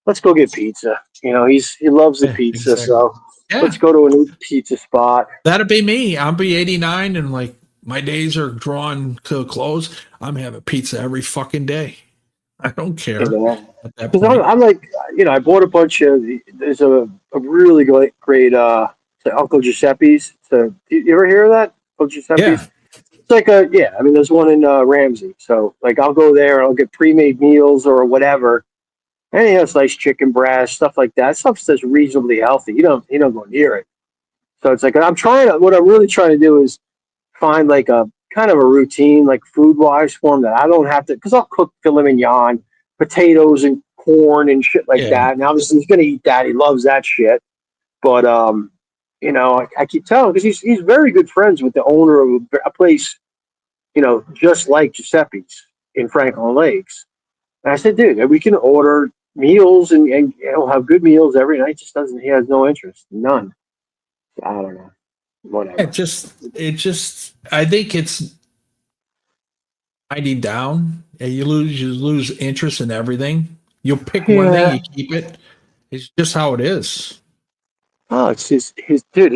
let's go get pizza. He loves the pizza, exactly. So. Yeah. Let's go to a new pizza spot. That'll be me. I'll be 89 and like my days are drawn to a close. I'm having pizza every fucking day. I don't care. Because I'm like, I bought a bunch of, there's a really great Uncle Giuseppe's. So, you ever hear of that? Uncle Giuseppe's? Yeah. It's like there's one in Ramsey. So like I'll go there and I'll get pre-made meals or whatever. And he has nice chicken breast, stuff like that. Stuff's that's reasonably healthy. You don't go near it. So it's like what I'm really trying to do is find like a kind of a routine, like food-wise for him that I don't have to, because I'll cook filet mignon, potatoes and corn and shit like that. And obviously he's gonna eat that. He loves that shit. But I keep telling him because he's very good friends with the owner of a place, just like Giuseppe's in Franklin Lakes. And I said, dude, we can order meals and he'll have good meals every night. He has no interest, none. I don't know, whatever. It just I think it's winding down, and you lose interest in everything. You'll pick one thing, you keep it. It's just how it is. Oh, it's his dude.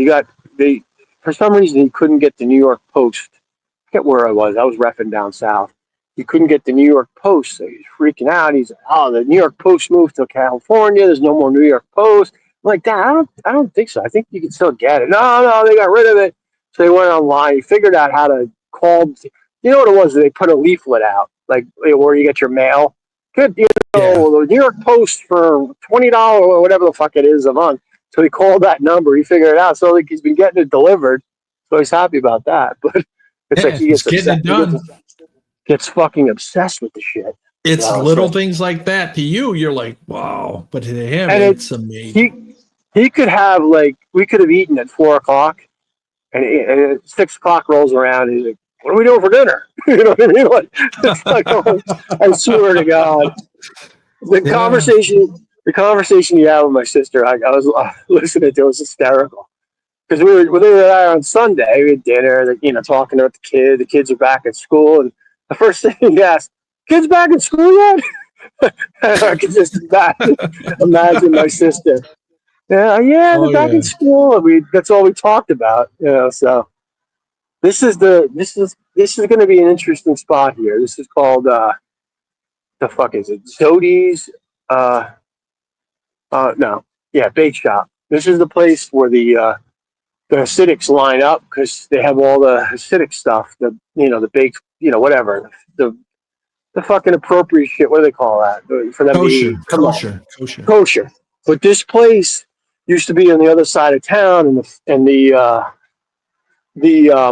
For some reason he couldn't get the New York Post. I forget where I was reffing down south. He couldn't get the New York Post, so he's freaking out. He's like, "Oh, the New York Post moved to California. There's no more New York Post." I'm like, "Dad, I don't think so. I think you can still get it." No, they got rid of it. So they went online. He figured out how to call. You know what it was? They put a leaflet out, like where you get your mail. Good, the New York Post for $20 or whatever the fuck it is a month. So he called that number. He figured it out. So like he's been getting it delivered. So he's happy about that. But it's like he gets getting it done. Gets fucking obsessed with the shit. It's little things like that. To you, you're like, wow. But to him, it's amazing. He could have we could have eaten at 4:00, And 6 o'clock rolls around, and he's like, "What are we doing for dinner?" You know what I mean? Like, it's like, oh, I swear to God, the Yeah. conversation you have with my sister, I was listening to, it was hysterical because we were there on Sunday. We had dinner, talking about the kid. The kids are back at school, and the first thing he asked, "Kids back at school yet?" I could just imagine my sister. Yeah, yeah, they're Oh back in yeah. school. And that's all we talked about. So this is going to be an interesting spot here. This is called the fuck is it? Zodi's. Uh, no, yeah, bake shop. This is the place where the Hasidics line up because they have all the Hasidic stuff. The baked, whatever, the fucking appropriate shit. What do they call that for them to Kosher, eat? Come on, kosher, kosher. kosher. But this place used to be on the other side of town, and the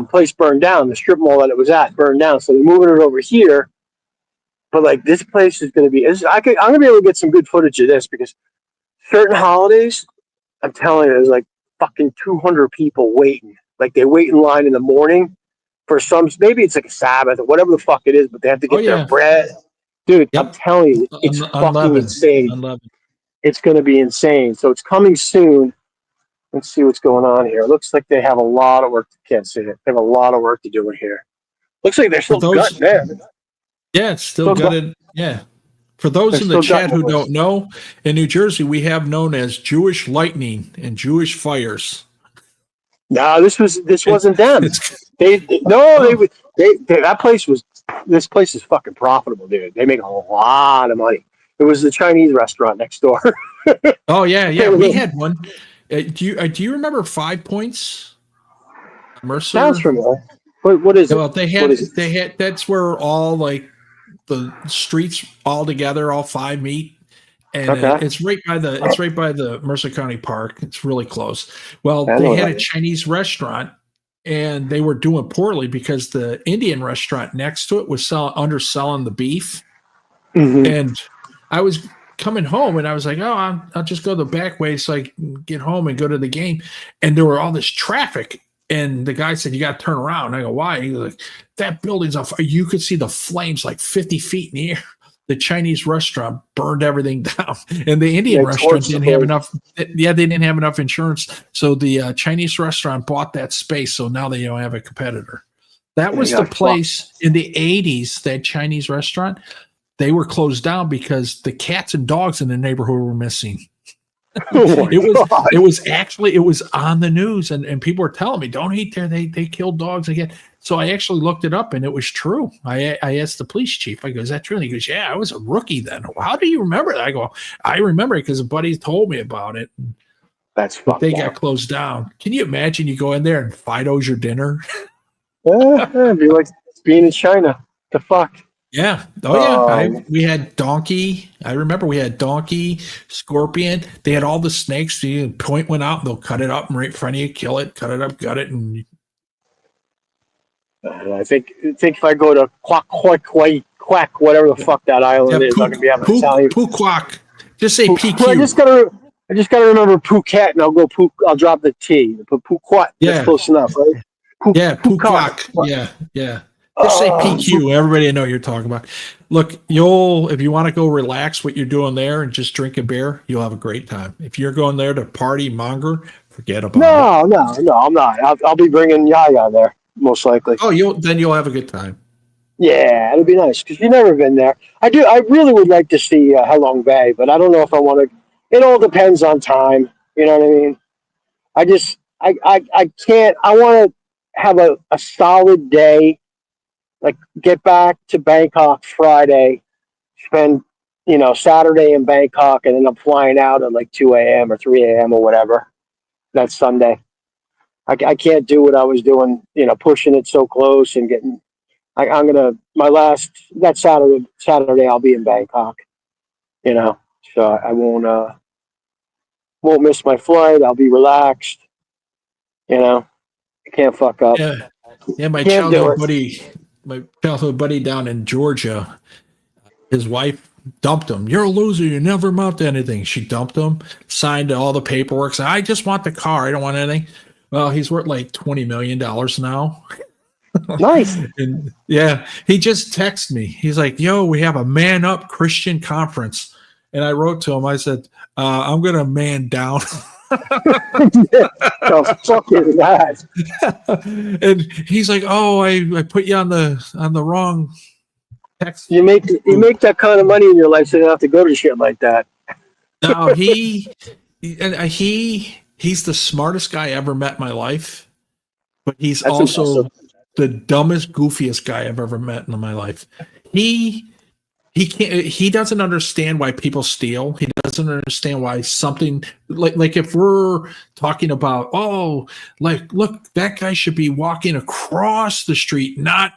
place burned down. The strip mall that it was at burned down, so they're moving it over here. But like this place is going to be, I'm going to be able to get some good footage of this because certain holidays, I'm telling you, there's like fucking 200 people waiting. Like they wait in line in the morning for some, maybe it's like a Sabbath or whatever the fuck it is, but they have to Oh get their yeah. bread. Dude, I'm Yep. telling you, it's fucking Unleavened. insane. Unleavened. It's going to be insane. So it's coming soon. Let's see what's going on here. It looks like they have a lot of work. Can't see it. They have a lot of work to do in here. Looks like they're For still gutting those, there. yeah, it's still Still gut, gutted. Yeah. For those they're in the still chat gutting the who place. don't know, in New Jersey we have known as Jewish lightning and Jewish fires. No, this It, wasn't them. it's No, oh that place was. This place is fucking profitable, dude. They make a lot of money. It was the Chinese restaurant next door. oh yeah, yeah. We had one. Do you remember 5 Points? Sounds Mercer. familiar. What is it? Well, they What had is it? they had that's where all like the streets all together, all five meet, and Okay, it's right by the Mercer County Park. It's really close. Well, I they know had that a is. Chinese restaurant, and they were doing poorly because the Indian restaurant next to it was underselling the beef. Mm-hmm. And I was coming home, and I was like, "Oh, I'll just go the back way so I can get home and go to the game." And there were all this traffic. And the guy said, "You got to turn around." And I go, "Why?" He was like, "That building's on fire. You could see the flames like 50 feet in the air." The Chinese restaurant burned everything down, and the Indian They restaurant torched the didn't have place. enough. Yeah, they didn't have enough insurance, so the Chinese restaurant bought that space. So now they don't have a competitor. That They was the got fucked. place in the '80s. That Chinese restaurant, they were closed down because the cats and dogs in the neighborhood were missing. Oh my god! It was on the news, and people were telling me, "Don't eat there, they killed dogs again." So I actually looked it up, and it was true. I asked the police chief, I go, "Is that true?" And he goes, "Yeah, I was a rookie then." "How do you remember that?" I go, "I remember it because a buddy told me about it." That's But fucked they got up. closed down. Can you imagine you go in there and Fido's your dinner? It'd be like being in China. The fuck. Yeah. Oh yeah. Um, We had donkey. I remember we had donkey, scorpion. They had all the snakes. The point went out, and they'll cut it up and right in front of you, kill it, cut it up, gut it, and I think if I go to quack, whatever the fuck that yeah, island is, I'm gonna be having Italian. Quack. Just say Well, I PQ. just gotta remember Phuket, and I'll drop the T. But Phuket, that's Yeah. close enough, right? Yeah. Phuket. Quack. Yeah. Yeah. Just say PQ. Everybody know what you're talking about. Look, if you want to go relax what you're doing there and just drink a beer, you'll have a great time. If you're going there to party monger, forget about it. No, I'm not. I'll be bringing Yaya there most likely. Oh, you'll have a good time. Yeah, it'll be nice because you've never been there. I do. I really would like to see Halong Bay, but I don't know if I want to. It all depends on time. You know what I mean? I can't. I want to have a solid day. Like get back to Bangkok Friday, spend Saturday in Bangkok, and then I'm flying out at like 2 a.m. or 3 a.m. or whatever. That's Sunday. I can't do what I was doing. Pushing it so close and getting. I'm gonna my last that Saturday I'll be in Bangkok. So I won't miss my flight. I'll be relaxed. I can't fuck up. Yeah. Yeah. Can't do it. My childhood buddy down in Georgia, his wife dumped him. "You're a loser. You never amount to anything." She dumped him, signed all the paperwork. Said, "I just want the car. I don't want anything." Well, he's worth like $20 million now. Nice. And yeah, he just texted me. He's like, "Yo, we have a Man Up Christian conference," and I wrote to him. I said, "I'm gonna man down." The fuck is that? And he's like, "Oh, I put you on the wrong text." You make that kind of money in your life, so you don't have to go to shit like that. No, he's the smartest guy I ever met in my life, but he's That's also impressive. the dumbest, goofiest guy I've ever met in my life. He doesn't understand why people steal. He doesn't understand why something like if we're talking about, oh, like, look, that guy should be walking across the street, not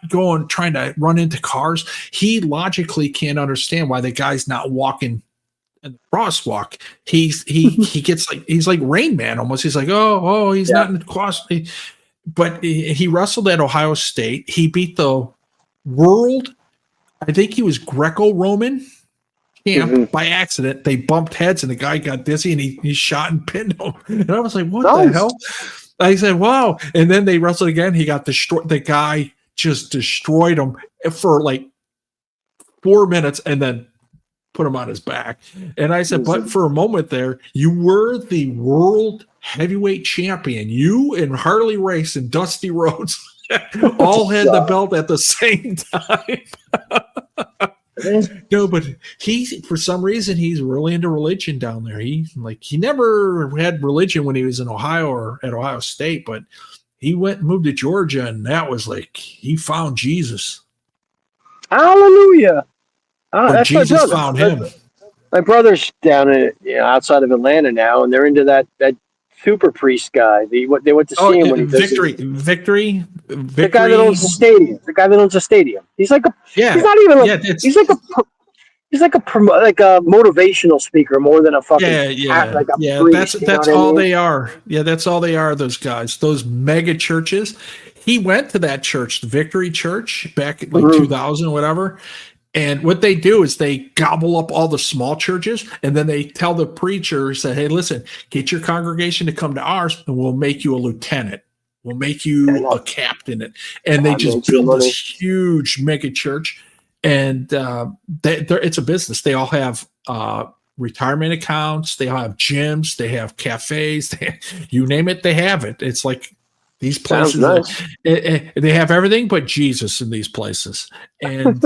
trying to run into cars. He logically can't understand why the guy's not walking in the crosswalk. He gets like, he's like Rain Man almost. He's like, oh, he's not in the cross. But he wrestled at Ohio State. He beat the world, I think he was Greco-Roman champ by accident. They bumped heads and the guy got dizzy and he shot and pinned him. And I was like, what the hell? I said, wow. And then they wrestled again. He got destroyed. The guy just destroyed him for like 4 minutes and then put him on his back. And I said, but for a moment there, you were the world heavyweight champion. You and Harley Race and Dusty Rhodes all had the belt at the same time. No, but for some reason, he's really into religion down there. He never had religion when he was in Ohio or at Ohio State, but he moved to Georgia, and that was like he found Jesus. Hallelujah! Jesus found him. My brother's down outside of Atlanta now, and they're into that super priest guy. They went to see him when he Victory. The guy that owns the stadium. He's like he's not even like he's like a motivational speaker more than a fucking priest, that's all they are. Yeah, that's all they are. Those guys, those mega churches. He went to that church, the Victory Church, back in 2000 or whatever. And what they do is they gobble up all the small churches, and then they tell the preacher, say, hey, listen, get your congregation to come to ours, and we'll make you a lieutenant. We'll make you a captain. And they just build this huge mega church. And it's a business. They all have retirement accounts. They all have gyms. They have cafes. You name it, they have it. It's like these places, nice. They have everything but Jesus in these places. And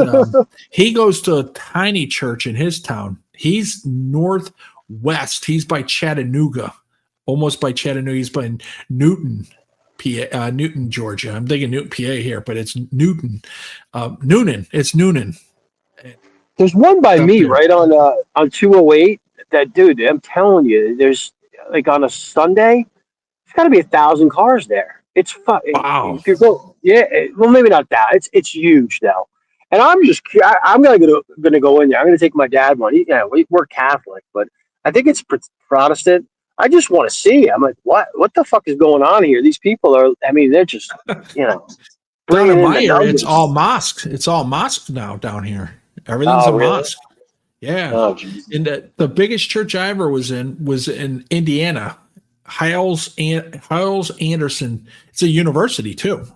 he goes to a tiny church in his town. He's northwest. He's by Chattanooga, almost by Chattanooga. He's by Newton, PA, Newton, Georgia. I'm thinking Newton, PA here, but it's Newton. Noonan. It's Noonan. There's one by me right on 208. That dude, I'm telling you, there's like on a Sunday, there's got to be 1,000 cars there. It's wow. If you go, well, maybe not that. It's huge now, and I'm gonna go in there. I'm gonna take my dad one. We're Catholic, but I think it's Protestant. I just want to see. I'm like, what the fuck is going on here? These people are. I mean, they're just down in my area. It's all mosque. It's all mosque now down here. Everything's a mosque. Yeah, and the biggest church I ever was in Indiana. Hiles Anderson. It's a university too,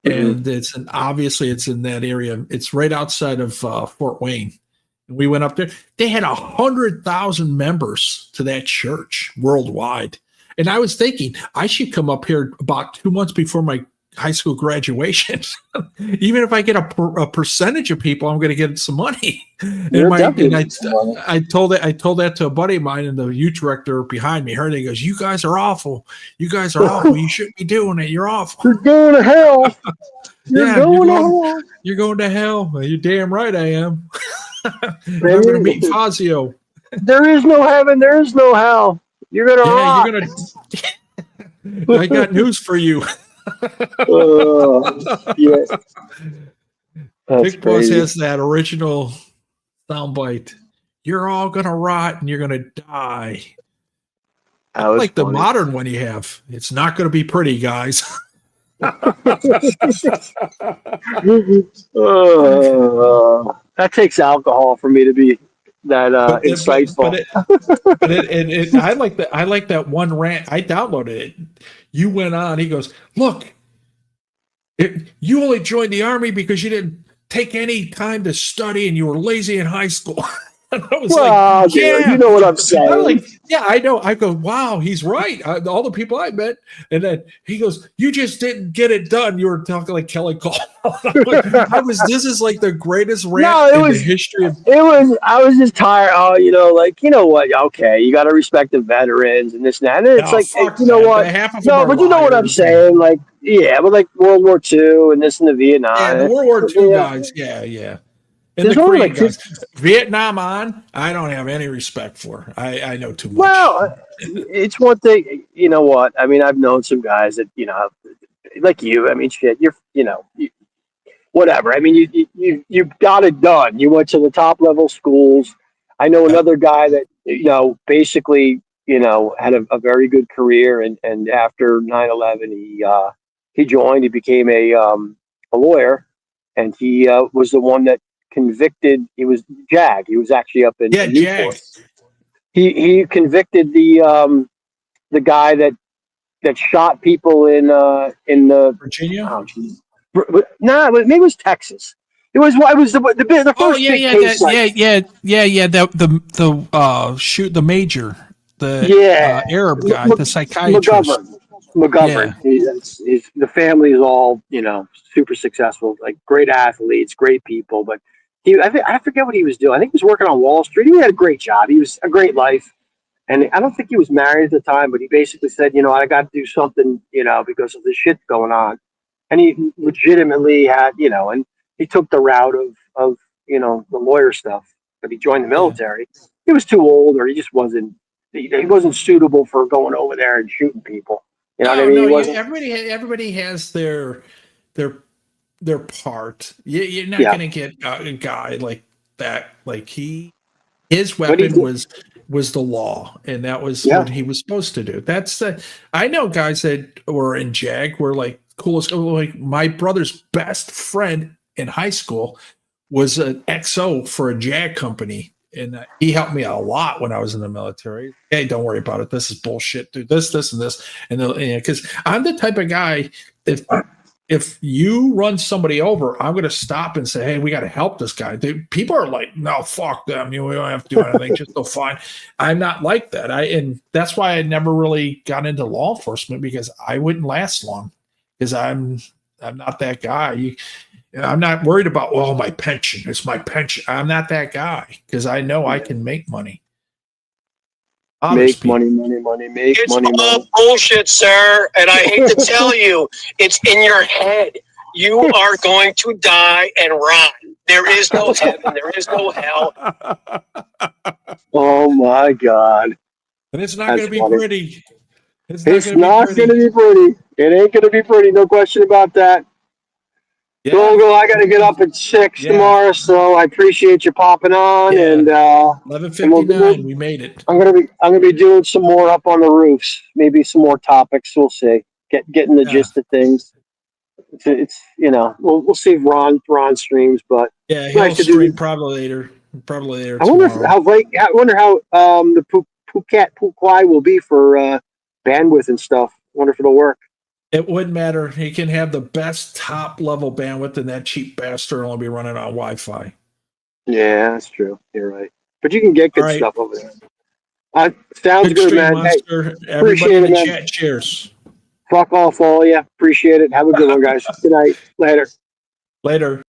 and obviously it's in that area. It's right outside of Fort Wayne. And we went up there. They had 100,000 members to that church worldwide. And I was thinking I should come up here about 2 months before my high school graduation. Even if I get a percentage of people, I'm going to get some money. I told that to a buddy of mine, and the youth director behind me heard it. He goes, "You guys are awful. You guys are awful. You shouldn't be doing it. You're awful. You're going to hell. You're going to hell. Well, you're damn right I am." I'm going to meet Fazio. There is no heaven. There is no hell. You're going to rock. I got news for you. Yeah. Big Boss has that original soundbite. You're all gonna rot and you're gonna die. I like the modern one you have. It's not gonna be pretty, guys. That takes alcohol for me to be insightful. I like that. I like that one rant. I downloaded it. You went on. He goes, "Look, you only joined the army because you didn't take any time to study and you were lazy in high school." And I was Well, like, dude, "Yeah, you know what I'm saying." I'm like, yeah, I know. I go, wow, he's right. All the people I met, and then he goes, "You just didn't get it done. You were talking like Kelly Cole." I was. This is like the greatest rant No, it in the was. history of. It was. I was just tired. Oh, like you know what? Okay, you got to respect the veterans and this and that. And it's Oh, like, hey, fuck you know that. what? Half of them No, are but you know what I'm liars. saying? Like, yeah, but like World War II and this and the Yeah, Vietnam. the World War II Yeah, guys. Yeah, yeah. And the there's only Korean like guys. 50. Vietnam on, I don't have any respect for. I know too much. Well, it's one thing. You know what? I mean, I've known some guys that like you. I mean, shit. Whatever. I mean, you got it done. You went to the top level schools. I know Yep. another guy that basically had a very good career, and after 9/11, he joined. He became a lawyer, and he was the one that convicted. He was Jag. He was actually up Yeah, in Jag. Newport. He convicted the guy that shot people in the Virginia. oh geez. No, maybe it was Texas. It was the Oh first yeah, big yeah, case. Like, yeah. The shoot the major, the yeah, Arab guy, the psychiatrist. McGovern. Yeah, McGovern. The family is all super successful, like great athletes, great people. But I forget what he was doing. I think he was working on Wall Street. He had a great job. He was a great life. And I don't think he was married at the time, but he basically said, I got to do something, because of the shit going on. And he legitimately had, and he took the route of the lawyer stuff, but he joined the yeah. military. He was too old, or he just wasn't. He wasn't suitable for going over there and shooting people. You know what I No, mean? no. He wasn't. Everybody has their their part. You're not Yeah, going to get a guy like that. Like his but he weapon did. was the law, and that was Yeah, what he was supposed to do. That's the. I know guys that were in JAG were like coolest. Like my brother's best friend in high school was an XO for a JAG company. And he helped me out a lot when I was in the military. Hey, don't worry about it. This is bullshit. Do this, this, and this, and because I'm the type of guy. If you run somebody over, I'm going to stop and say, "Hey, we got to help this guy." People are like, "No, fuck them. We don't have to do anything. Just go fine." I'm not like that. And that's why I never really got into law enforcement because I wouldn't last long because I'm not that guy. I'm not worried about my pension. It's my pension. I'm not that guy because I know I can make money. Others make people. money, make It's money. all bullshit, sir. And I hate to tell you, it's in your head. You are going to die and rot. There is no heaven. There is no hell. Oh my God, And it's not that's going to be funny. pretty. It's not It's going to be not going to pretty. be pretty. It ain't going to be pretty. No question about that. Yeah. Gogo, I got to get up at 6 Yeah. tomorrow, so I appreciate you popping on, Yeah. and 11:59. We made it. I'm gonna be doing some more up on the roofs, maybe some more topics. We'll see. Getting the Yeah. gist of things. It's we'll see if Ron streams, but Yeah. it's He'll nice to do stream this. probably later. Probably later I wonder if, tomorrow. how the Phuket will be for bandwidth and stuff. I wonder if it'll work. It wouldn't matter. He can have the best top level bandwidth, and that cheap bastard will only be running on Wi-Fi. Yeah, that's true. You're right. But you can get All good right. stuff over there. Sounds Good good, stream, man. Hey, Monster. Everybody appreciate in it, the man. chat, cheers. Fuck off all of you. Appreciate it. Have a good one, guys. Good night. Later. Later.